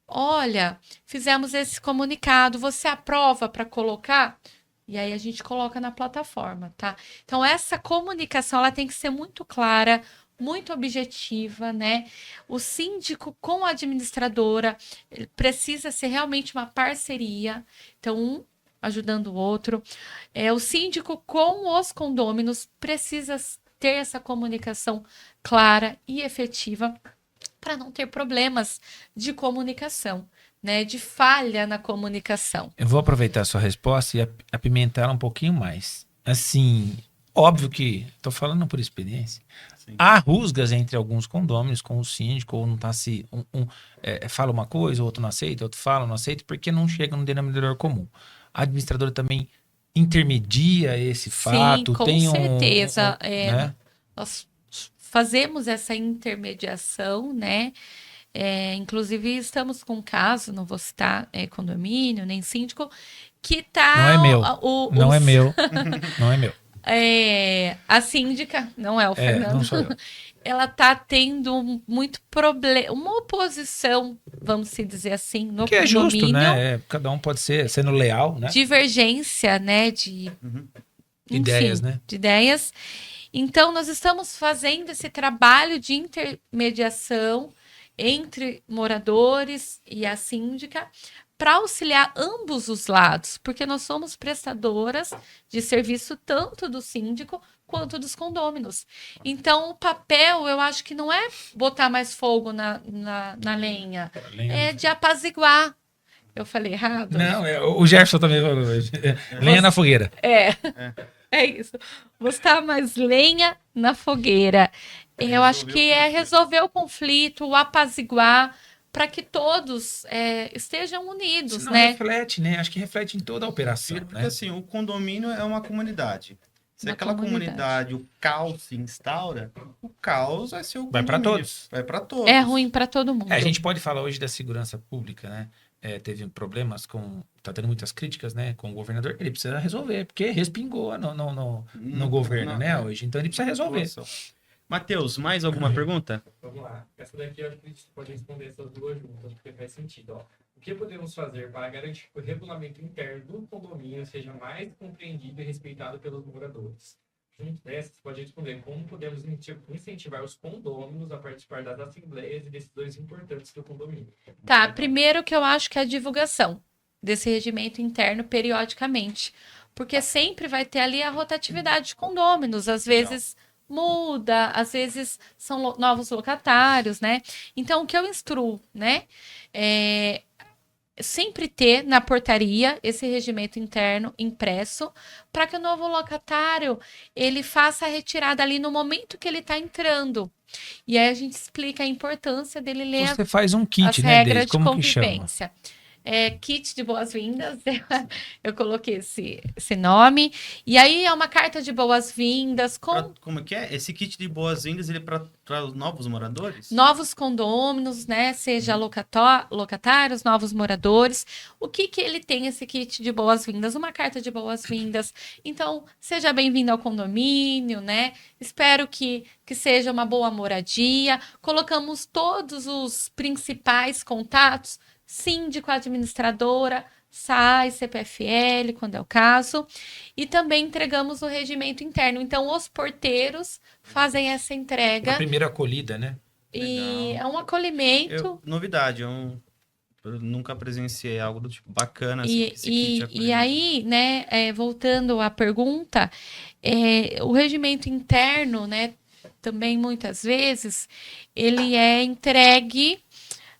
Olha, fizemos esse comunicado, você aprova para colocar? E aí a gente coloca na plataforma, tá? Então, essa comunicação ela tem que ser muito clara, muito objetiva, né? O síndico com a administradora precisa ser realmente uma parceria. Então, um ajudando o outro. O síndico com os condôminos precisa ter essa comunicação clara e efetiva para não ter problemas de comunicação, né? De falha na comunicação. Eu vou aproveitar a sua resposta e apimentar ela um pouquinho mais. Assim, óbvio que, estou falando por experiência, Sim. há rusgas entre alguns condôminos com o síndico, ou não tá se... fala uma coisa, o outro não aceita, o outro fala, não aceita, porque não chega no denominador comum. A administradora também intermedia esse fato? Sim, com tem certeza. né? Nós fazemos essa intermediação, né? Inclusive, estamos com um caso, não vou citar condomínio, nem síndico, que tá... Não é meu. Não é meu. Não é meu. A síndica, não é o Fernando. Não sou eu. Ela tá tendo muito problema, uma oposição, vamos se dizer assim, no Que é justo, condomínio. né? Cada um pode ser sendo leal, né? Divergência, né? De Ideias, né? De ideias. Então, nós estamos fazendo esse trabalho de intermediação entre moradores e a síndica para auxiliar ambos os lados, porque nós somos prestadoras de serviço tanto do síndico quanto dos condôminos. Então, o papel, eu acho que não é botar mais fogo na lenha, é de apaziguar. Eu falei errado? Não, o Gerson também falou hoje. Lenha na fogueira. É isso. Botar mais lenha na fogueira. Eu acho que é resolver o conflito, o apaziguar, para que todos estejam unidos, Senão né? reflete, né? Acho que reflete em toda a operação, Porque né? assim, o condomínio é uma comunidade. Se Uma aquela comunidade. comunidade, o caos se instaura, o caos vai ser o Vai pra condomínio. todos. Vai para todos. É ruim para todo mundo. A gente pode falar hoje da segurança pública, né? Teve problemas tá tendo muitas críticas, né? Com o governador. Ele precisa resolver, porque respingou no governo, né? Hoje. Então ele precisa resolver. Matheus, mais alguma pergunta? Vamos lá. Essa daqui eu acho que a gente pode responder essas duas juntas, porque faz sentido. Ó. O que podemos fazer para garantir que o regulamento interno do condomínio seja mais compreendido e respeitado pelos moradores? Junto dessa, você pode responder como podemos incentivar os condôminos a participar das assembleias e decisões importantes do condomínio. Tá, primeiro que eu acho que é a divulgação desse regimento interno periodicamente, porque sempre vai ter ali a rotatividade de condôminos, às vezes muda, às vezes são novos locatários, né? Então, o que eu instruo, né, sempre ter na portaria esse regimento interno impresso para que o novo locatário ele faça a retirada ali no momento que ele está entrando. E aí a gente explica a importância dele ler Você faz um as kit, né, regras Deise? de Como que chama? convivência. Kit de boas-vindas, eu coloquei esse nome. E aí é uma carta de boas-vindas com Como que é? Esse kit de boas-vindas, ele é para os novos moradores? novos condôminos, né? Seja locatários, novos moradores. O que ele tem, esse kit de boas-vindas? Uma carta de boas-vindas. Então, seja bem-vindo ao condomínio, né? Espero que seja uma boa moradia. Colocamos todos os principais contatos, síndico, administradora, SAI, CPFL, quando é o caso. E também entregamos o regimento interno. Então, os porteiros fazem essa entrega. A primeira acolhida, né? E é um acolhimento. Novidade, eu nunca presenciei algo do tipo bacana. Esse kit E aí, né, voltando à pergunta, o regimento interno, né, também, muitas vezes, ele é entregue,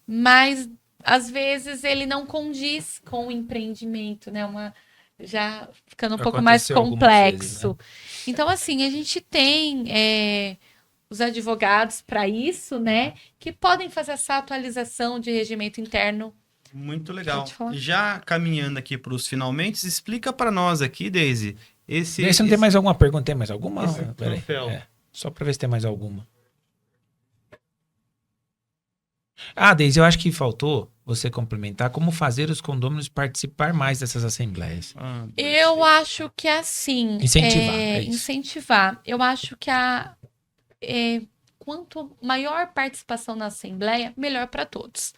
mas às vezes ele não condiz com o empreendimento, né? Já ficando um pouco mais Aconteceu algumas vezes, complexo. Então, assim, a gente tem os advogados para isso, né? Que podem fazer essa atualização de regimento interno. Muito legal. Pode falar. Já caminhando aqui para os finalmente, explica para nós aqui, Daisy, Vê se não tem mais alguma pergunta. Tem mais alguma? esse Peraí. troféu. Só para ver se tem mais alguma. Deise, eu acho que faltou você complementar como fazer os condôminos participar mais dessas assembleias. Eu acho que é assim. Incentivar, é isso. Incentivar. Eu acho que quanto maior participação na Assembleia, melhor para todos.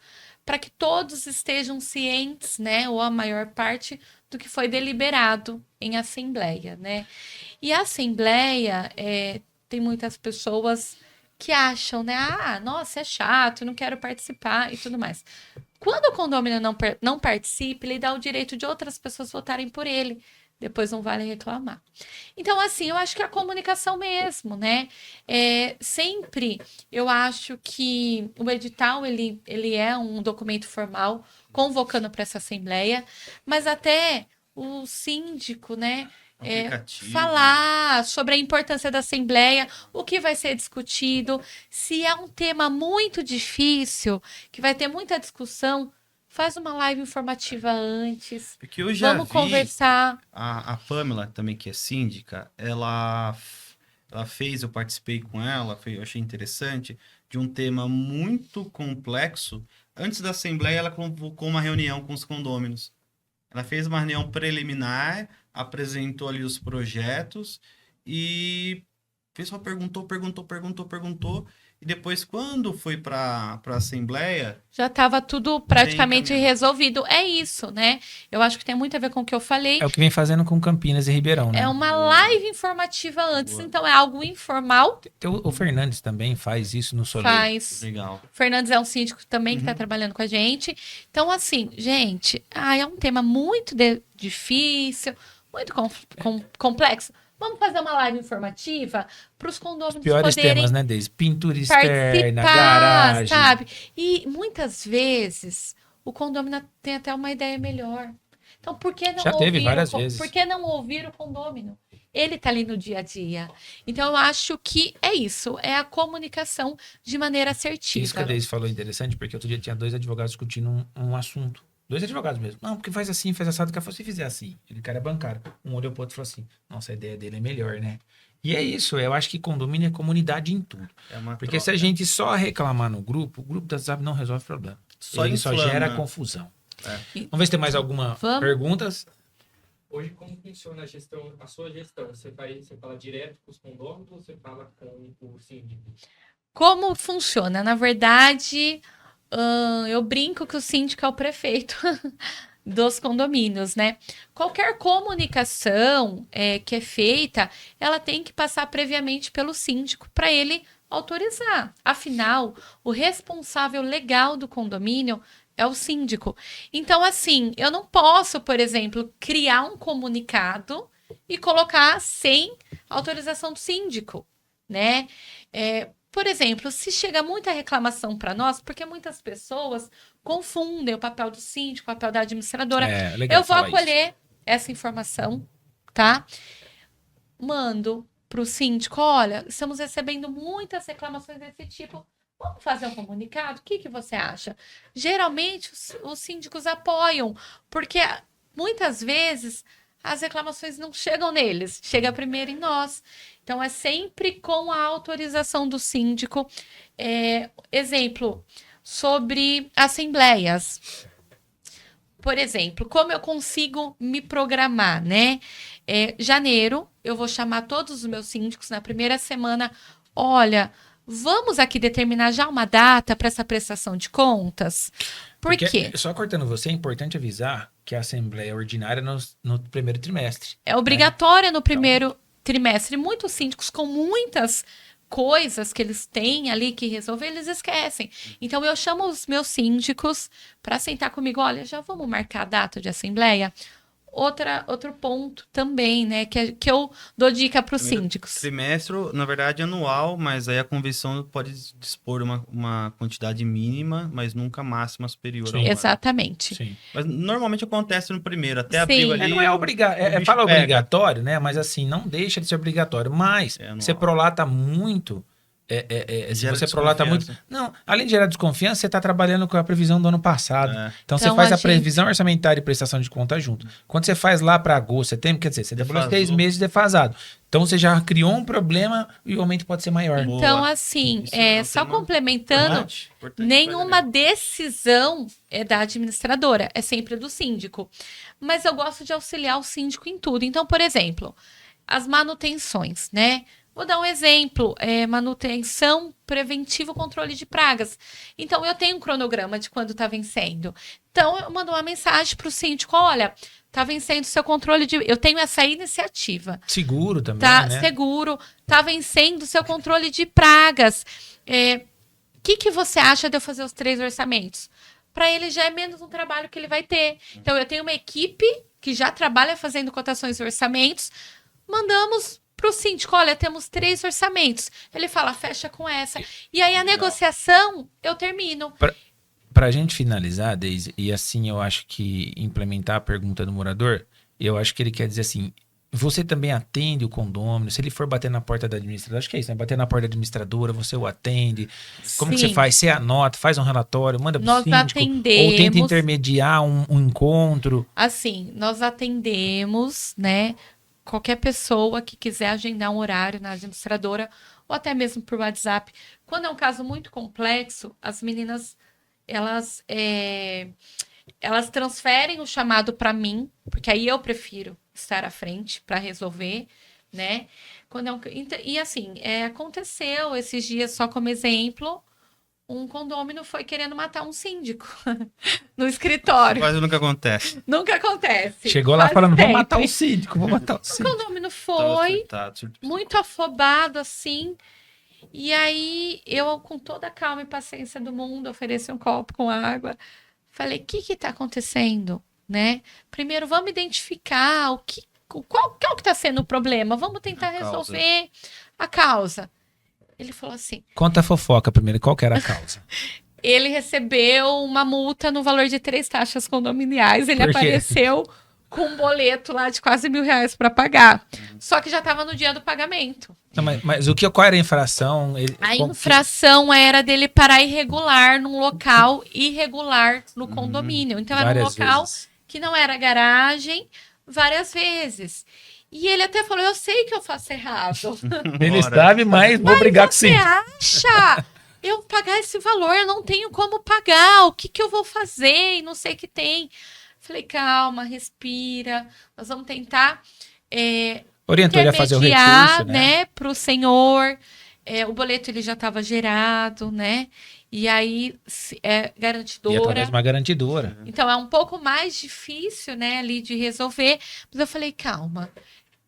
Para que todos estejam cientes, né? Ou a maior parte do que foi deliberado em Assembleia, né? E a Assembleia, tem muitas pessoas que acham, né? Nossa, é chato, não quero participar e tudo mais. Quando o condômino não participa, ele dá o direito de outras pessoas votarem por ele. Depois não vale reclamar. Então, assim, eu acho que é a comunicação mesmo, né? Sempre eu acho que o edital, ele é um documento formal convocando para essa assembleia, mas até o síndico, né? Falar sobre a importância da assembleia, o que vai ser discutido, se é um tema muito difícil, que vai ter muita discussão, faz uma live informativa antes. Porque eu já vamos vi conversar. a Pamela, também, que é síndica, ela fez, eu participei com ela, eu achei interessante, de um tema muito complexo. Antes da assembleia, ela convocou uma reunião com os condôminos. Ela fez uma reunião preliminar, apresentou ali os projetos e o pessoal perguntou. E depois, quando foi para a Assembleia... Já estava tudo praticamente resolvido. É isso, né? Eu acho que tem muito a ver com o que eu falei. É o que vem fazendo com Campinas e Ribeirão, né? É uma live informativa antes, então é algo informal. O Fernandes também faz isso no Soleil. Faz. Legal. Fernandes é um síndico também que está trabalhando com a gente. Então, assim, gente, é um tema muito difícil, muito complexo. Vamos fazer uma live informativa para os condôminos Piores poderem temas, né, Deise? Pintura externa, participar, garagem. sabe? E muitas vezes o condômino tem até uma ideia melhor. Então, por que não Já teve várias vezes. Por que não ouvir o condômino? Ele está ali no dia a dia. Então, eu acho que é isso. É a comunicação de maneira assertiva. Isso que a Deise falou é interessante, porque outro dia tinha 2 advogados discutindo um assunto. 2 advogados mesmo. Não, porque faz assim, faz assado. O cara falou, se fizer assim. Ele, cara, é bancário. Um olhou pro outro e falou assim, nossa, a ideia dele é melhor, né? E é isso. Eu acho que condomínio é comunidade em tudo. Porque se a gente só reclamar no grupo, o grupo da WhatsApp não resolve o problema. Ele só gera confusão. Vamos ver se tem mais alguma perguntas. Hoje, como funciona a sua gestão? Você fala direto com os condôminos ou você fala com o síndico? Como funciona? Na verdade, eu brinco que o síndico é o prefeito dos condomínios, né? Qualquer comunicação que é feita, ela tem que passar previamente pelo síndico para ele autorizar. Afinal, o responsável legal do condomínio é o síndico. Então, assim, eu não posso, por exemplo, criar um comunicado e colocar sem autorização do síndico, né? Por exemplo, se chega muita reclamação para nós, porque muitas pessoas confundem o papel do síndico, o papel da administradora. Eu vou acolher essa informação, tá? Mando para o síndico, olha, estamos recebendo muitas reclamações desse tipo. Vamos fazer um comunicado? O que você acha? Geralmente, os síndicos apoiam, porque muitas vezes as reclamações não chegam neles, chega primeiro em nós. Então, é sempre com a autorização do síndico. Exemplo, sobre assembleias. Por exemplo, como eu consigo me programar, né? Janeiro, eu vou chamar todos os meus síndicos na primeira semana. Olha, vamos aqui determinar já uma data para essa prestação de contas? Por quê? Só cortando você, é importante avisar que a assembleia ordinária no primeiro trimestre. É obrigatória no primeiro trimestre. Muitos síndicos com muitas coisas que eles têm ali que resolver, eles esquecem. Então, eu chamo os meus síndicos para sentar comigo. Olha, já vamos marcar a data de assembleia? outro ponto também, né? Que eu dou dica para os Primeiro síndicos. Trimestre, na verdade, anual, mas aí a convenção pode dispor uma quantidade mínima, mas nunca máxima superior ao Sim. ano. Exatamente. Sim. Mas normalmente acontece no primeiro, até Sim. abril ali. Não é obrigatório, bicho fala pega. obrigatório, né? Mas assim, não deixa de ser obrigatório. Mas É anual. você prolata muito. Se Gera você prolata muito. desconfiança. Não, além de gerar desconfiança, você está trabalhando com a previsão do ano passado. É. Então você Então, faz a a gente- previsão orçamentária e prestação de conta junto. Quando você faz lá para agosto, setembro, quer dizer, você demorou Defasou. 6 meses defasado. Então você já criou um problema e o aumento pode ser maior. Boa. Então, assim, Isso é um só tema complementando, Importante pra nenhuma galera. decisão é da administradora, é sempre do síndico. Mas eu gosto de auxiliar o síndico em tudo. Então, por exemplo, as manutenções, né? Vou dar um exemplo, manutenção preventiva, controle de pragas. Então, eu tenho um cronograma de quando está vencendo. Então, eu mando uma mensagem para o síndico, olha, está vencendo o seu controle de... Eu tenho essa iniciativa. Seguro também, Tá né? seguro, tá vencendo o seu controle de pragas. O que você acha de eu fazer os 3 orçamentos? Para ele já é menos um trabalho que ele vai ter. Então, eu tenho uma equipe que já trabalha fazendo cotações e orçamentos. Mandamos para o síndico, olha, temos 3 orçamentos. Ele fala, fecha com essa. E aí, a negociação, eu termino. Para a gente finalizar, Deise, e assim eu acho que implementar a pergunta do morador, eu acho que ele quer dizer assim, você também atende o condômino, se ele for bater na porta da administradora, acho que é isso, né? Bater na porta da administradora, você o atende. Como que você Sim. faz? Você anota, faz um relatório, manda pro Nós síndico, ou tenta atendemos. intermediar um encontro. Assim, nós atendemos, né? Qualquer pessoa que quiser agendar um horário na administradora, ou até mesmo por WhatsApp. Quando é um caso muito complexo, as meninas, elas transferem o chamado para mim, porque aí eu prefiro estar à frente para resolver, né? E assim, aconteceu esses dias, só como exemplo, um condômino foi querendo matar um síndico no escritório. Quase nunca acontece. Nunca acontece. Chegou lá Quase falando, vou sempre. matar o síndico, vou matar o O síndico. condômino Tava foi surtado. muito afobado, assim. E aí, eu, com toda a calma e paciência do mundo, ofereci um copo com água. Falei, o que está acontecendo? Né? Primeiro, vamos identificar qual que está sendo o problema. Vamos tentar A causa. resolver a causa. Ele falou assim, Conta a fofoca primeiro, qual que era a causa? ele recebeu uma multa no valor de 3 taxas condominiais. Ele Por quê? apareceu com um boleto lá de quase R$1.000 para pagar. Só que já estava no dia do pagamento. Não, mas qual era a infração? A infração era dele parar irregular num local irregular no condomínio. Então, era um Várias local vezes. que não era garagem várias vezes. E ele até falou, eu sei que eu faço errado. Ele Bora. sabe, mas vou brigar com o Você síndico. acha? Eu pagar esse valor, eu não tenho como pagar. O que eu vou fazer? E não sei o que tem. Falei, calma, respira. Nós vamos tentar Orientou ele a fazer o intermediar, recurso, né? para o senhor. O boleto ele já estava gerado, né? E aí, E garantidora. através de uma garantidora. Então, é um pouco mais difícil, né, ali de resolver. Mas eu falei, calma.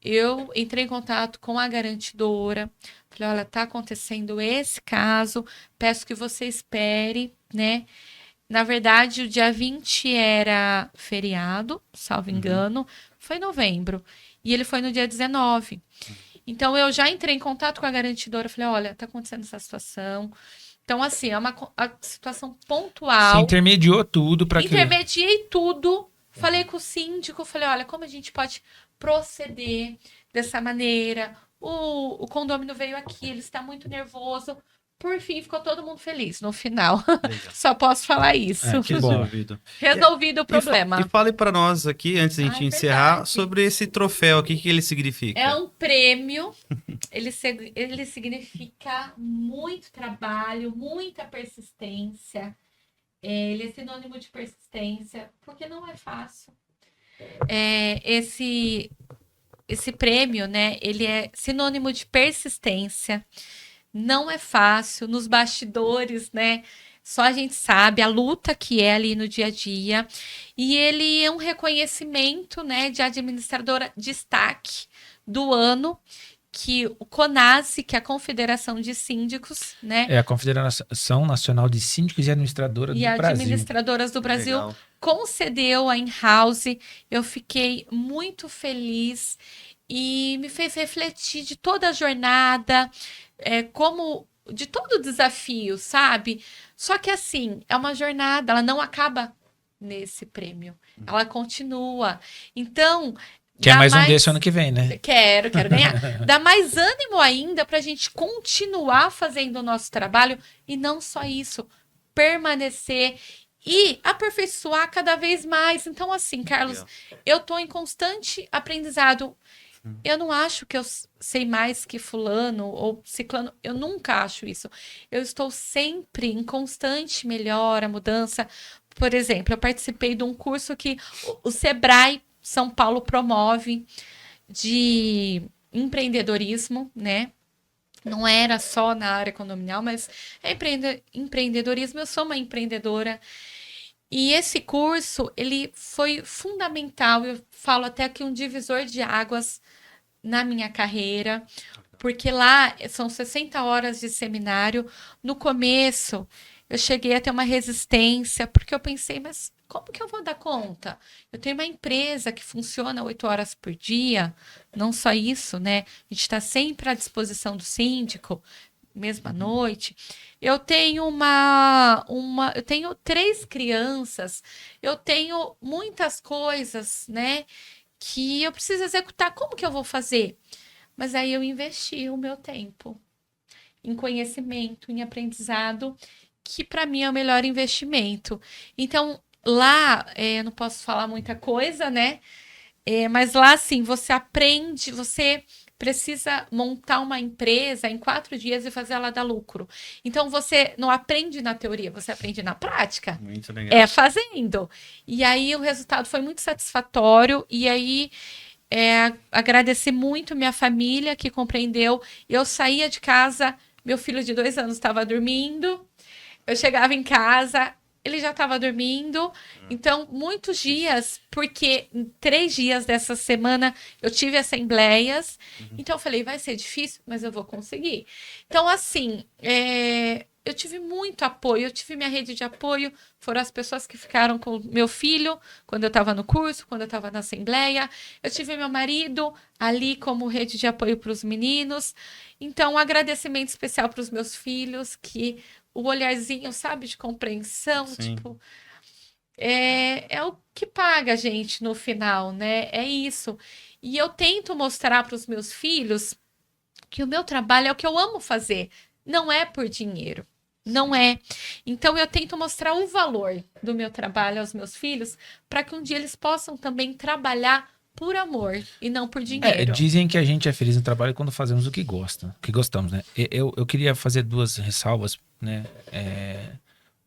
Eu entrei em contato com a garantidora. Falei, olha, tá acontecendo esse caso. Peço que você espere, né? Na verdade, o dia 20 era feriado, salvo engano. Foi novembro. E ele foi no dia 19. Então, eu já entrei em contato com a garantidora. Falei, olha, tá acontecendo essa situação. Então, assim, é uma situação Você pontual. intermediou tudo para que... Intermediei tudo. Falei com o síndico. Falei, olha, como a gente pode proceder dessa maneira? O condômino veio aqui, ele está muito nervoso. Por fim, ficou todo mundo feliz no final. Legal. Só posso falar isso. Que bom. Resolvido. Resolvido o problema. E fale para nós aqui, antes da gente Ah, é encerrar, verdade. sobre esse troféu. O que ele significa? É um prêmio. Ele significa muito trabalho, muita persistência. Ele é sinônimo de persistência, porque não é fácil. Esse prêmio, né? Ele é sinônimo de persistência. Não é fácil. Nos bastidores, né? Só a gente sabe a luta que é ali no dia a dia. E ele é um reconhecimento, né, de administradora destaque do ano, que o CONASE, que é a Confederação de Síndicos, né? É a Confederação Nacional de Síndicos e Administradoras E do Brasil. administradoras do Brasil Legal. concedeu a in-house. Eu fiquei muito feliz e me fez refletir de toda a jornada, como de todo o desafio, sabe? Só que assim, é uma jornada, ela não acaba nesse prêmio. Ela continua. Então, Quer dá mais um desse ano que vem, né? Quero ganhar. Dá mais ânimo ainda para a gente continuar fazendo o nosso trabalho e não só isso, permanecer e aperfeiçoar cada vez mais. Então, assim, Carlos, eu estou em constante aprendizado. Eu não acho que eu sei mais que fulano ou ciclano. Eu nunca acho isso. Eu estou sempre em constante melhora, mudança. Por exemplo, eu participei de um curso que o Sebrae São Paulo promove de empreendedorismo, né? Não era só na área condominial, mas é empreendedorismo. Eu sou uma empreendedora. E esse curso, ele foi fundamental. Eu falo até que um divisor de águas na minha carreira, porque lá são 60 horas de seminário. No começo, eu cheguei a ter uma resistência, porque eu pensei, mas como que eu vou dar conta? Eu tenho uma empresa que funciona 8 horas por dia, não só isso, né? A gente está sempre à disposição do síndico, mesmo à noite. Eu tenho eu tenho 3 crianças, eu tenho muitas coisas, né? Que eu preciso executar. Como que eu vou fazer? Mas aí eu investi o meu tempo em conhecimento, em aprendizado, que para mim é o melhor investimento. Então, lá, eu não posso falar muita coisa, né? Mas lá, assim, você aprende, você precisa montar uma empresa em 4 dias e fazer ela dar lucro. Então, você não aprende na teoria, você aprende na prática. Muito legal. É fazendo. E aí, o resultado foi muito satisfatório. E aí, agradeci muito minha família que compreendeu. Eu saía de casa, meu filho de 2 anos estava dormindo. Eu chegava em casa, ele já estava dormindo. Então, muitos dias, porque 3 dias dessa semana eu tive assembleias. Então, eu falei, vai ser difícil, mas eu vou conseguir. Então, assim, eu tive muito apoio. Eu tive minha rede de apoio. Foram as pessoas que ficaram com meu filho quando eu estava no curso, quando eu estava na assembleia. Eu tive meu marido ali como rede de apoio para os meninos. Então, um agradecimento especial para os meus filhos, que o olharzinho, sabe, de compreensão, Sim. tipo, é o que paga a gente no final, né? É isso. E eu tento mostrar para os meus filhos que o meu trabalho é o que eu amo fazer, não é por dinheiro. Não é. Então, eu tento mostrar o valor do meu trabalho aos meus filhos para que um dia eles possam também trabalhar por amor e não por dinheiro. Dizem que a gente é feliz no trabalho quando fazemos o que gosta, que gostamos, né? Eu queria fazer 2 ressalvas, né?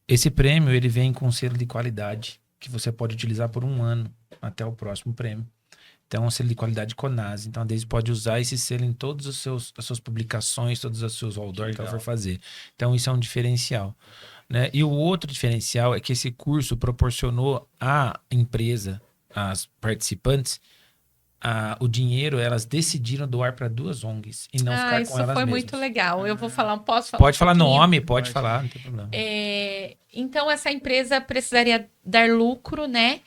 Esse prêmio, ele vem com selo de qualidade, que você pode utilizar por 1 ano, até o próximo prêmio. Então, é um selo de qualidade CONAS. Então, a Daisy pode usar esse selo em todas as suas publicações, todos os seus outdoors que ela for fazer. Então, isso é um diferencial, né? E o outro diferencial é que esse curso proporcionou à empresa, às participantes, o dinheiro, elas decidiram doar para 2 ONGs e não ficar com Isso elas foi mesmas. muito legal. Eu vou falar, posso falar? Pode falar pouquinho? nome, pode falar, não tem problema. Então, essa empresa precisaria dar lucro, né?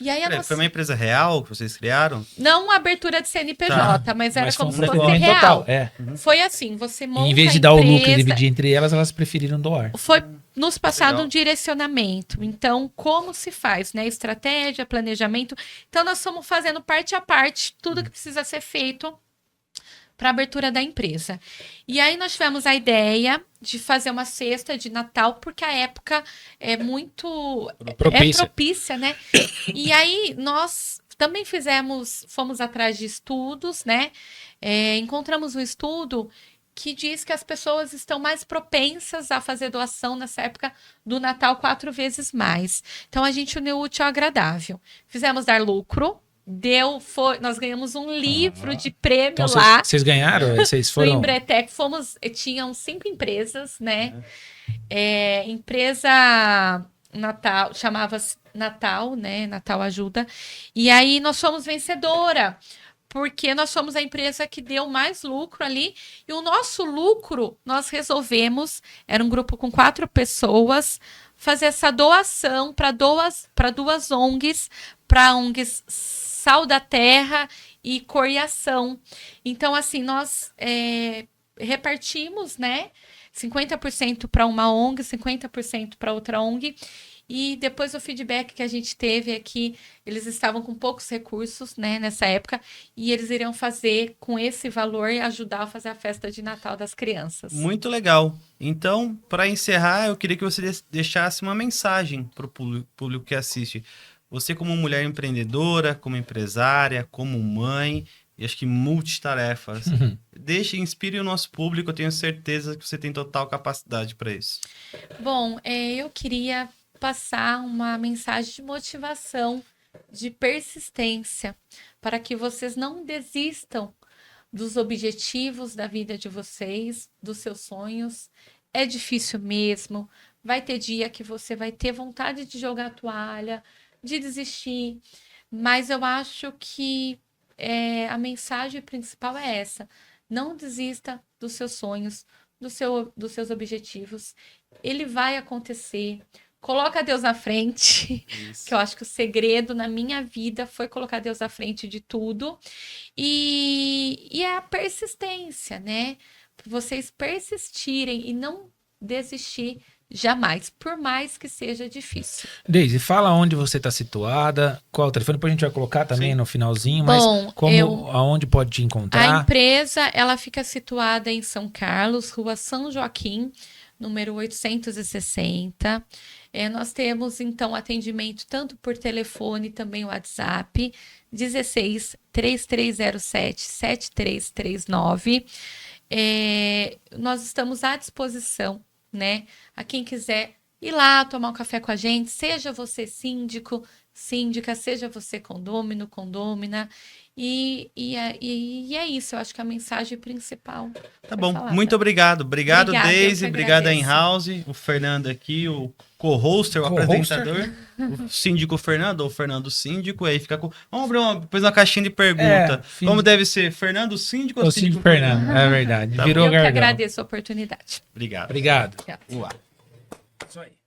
E aí, Foi uma empresa real que vocês criaram? não uma abertura de CNPJ, mas era Mas como foi se um fosse investimento real. total, Foi assim, você E monta em vez a de dar o lucro e empresa, dividir entre elas, elas preferiram doar. foi nos passado legal. um direcionamento. Então, como se faz, né? Estratégia, planejamento. Então, nós estamos fazendo parte a parte tudo que precisa ser feito para a abertura da empresa. E aí nós tivemos a ideia de fazer uma cesta de Natal, porque a época é muito propícia, né? E aí nós também fomos atrás de estudos, né? Encontramos um estudo que diz que as pessoas estão mais propensas a fazer doação nessa época do Natal 4 vezes mais. Então, a gente uniu o útil ao agradável. Fizemos dar lucro, nós ganhamos um livro de prêmio Então, lá vocês ganharam? Vocês no foram... Embretec. Tinham 5 empresas, né? Empresa Natal, chamava-se Natal, né? Natal Ajuda. E aí, nós fomos vencedora. porque nós somos a empresa que deu mais lucro ali. E o nosso lucro, nós resolvemos, era um grupo com 4 pessoas, fazer essa doação para duas ONGs, para ONGs Sal da Terra e Cor e Ação. Então, assim, nós repartimos, né? 50% para uma ONG, 50% para outra ONG. E depois o feedback que a gente teve é que eles estavam com poucos recursos, né, nessa época, e eles iriam fazer com esse valor e ajudar a fazer a festa de Natal das crianças. Muito legal. Então, para encerrar, eu queria que você deixasse uma mensagem para o público que assiste. Você como mulher empreendedora, como empresária, como mãe, e acho que multitarefas. Inspire o nosso público, eu tenho certeza que você tem total capacidade para isso. Bom, eu queria passar uma mensagem de motivação, de persistência, para que vocês não desistam dos objetivos da vida de vocês, dos seus sonhos. É difícil mesmo, vai ter dia que você vai ter vontade de jogar a toalha, de desistir, mas eu acho que a mensagem principal é essa: não desista dos seus sonhos, dos seus objetivos. Ele vai acontecer. Coloca Deus na frente, Isso. que eu acho que o segredo na minha vida foi colocar Deus na frente de tudo. E a persistência, né? Vocês persistirem e não desistir jamais, por mais que seja difícil. Deise, fala onde você está situada, qual o telefone, depois a gente vai colocar também Sim. no finalzinho, mas Bom, aonde pode te a encontrar? empresa, ela fica situada em São Carlos, Rua São Joaquim, número 860. Nós temos, então, atendimento tanto por telefone, também o WhatsApp, 16 3307 7339. Nós estamos à disposição, né? A quem quiser ir lá tomar um café com a gente, seja você síndico, síndica, seja você condômino, condômina. E é isso, eu acho que a mensagem principal. Tá bom, falar, muito tá? obrigado. Obrigado, Obrigada, Deise. eu que Obrigado, agradeço. In-House. O Fernando aqui, o co-hoster, o Co-hoster. apresentador. O síndico Fernando, ou Fernando Síndico. Aí fica com... Vamos abrir depois uma caixinha de pergunta. Como deve ser? Fernando Síndico ou O Síndico Síndico Fernando, é verdade. Tá Virou Eu que gargalo. agradeço a oportunidade. Obrigado. Obrigado. Obrigada. Uau. Isso aí.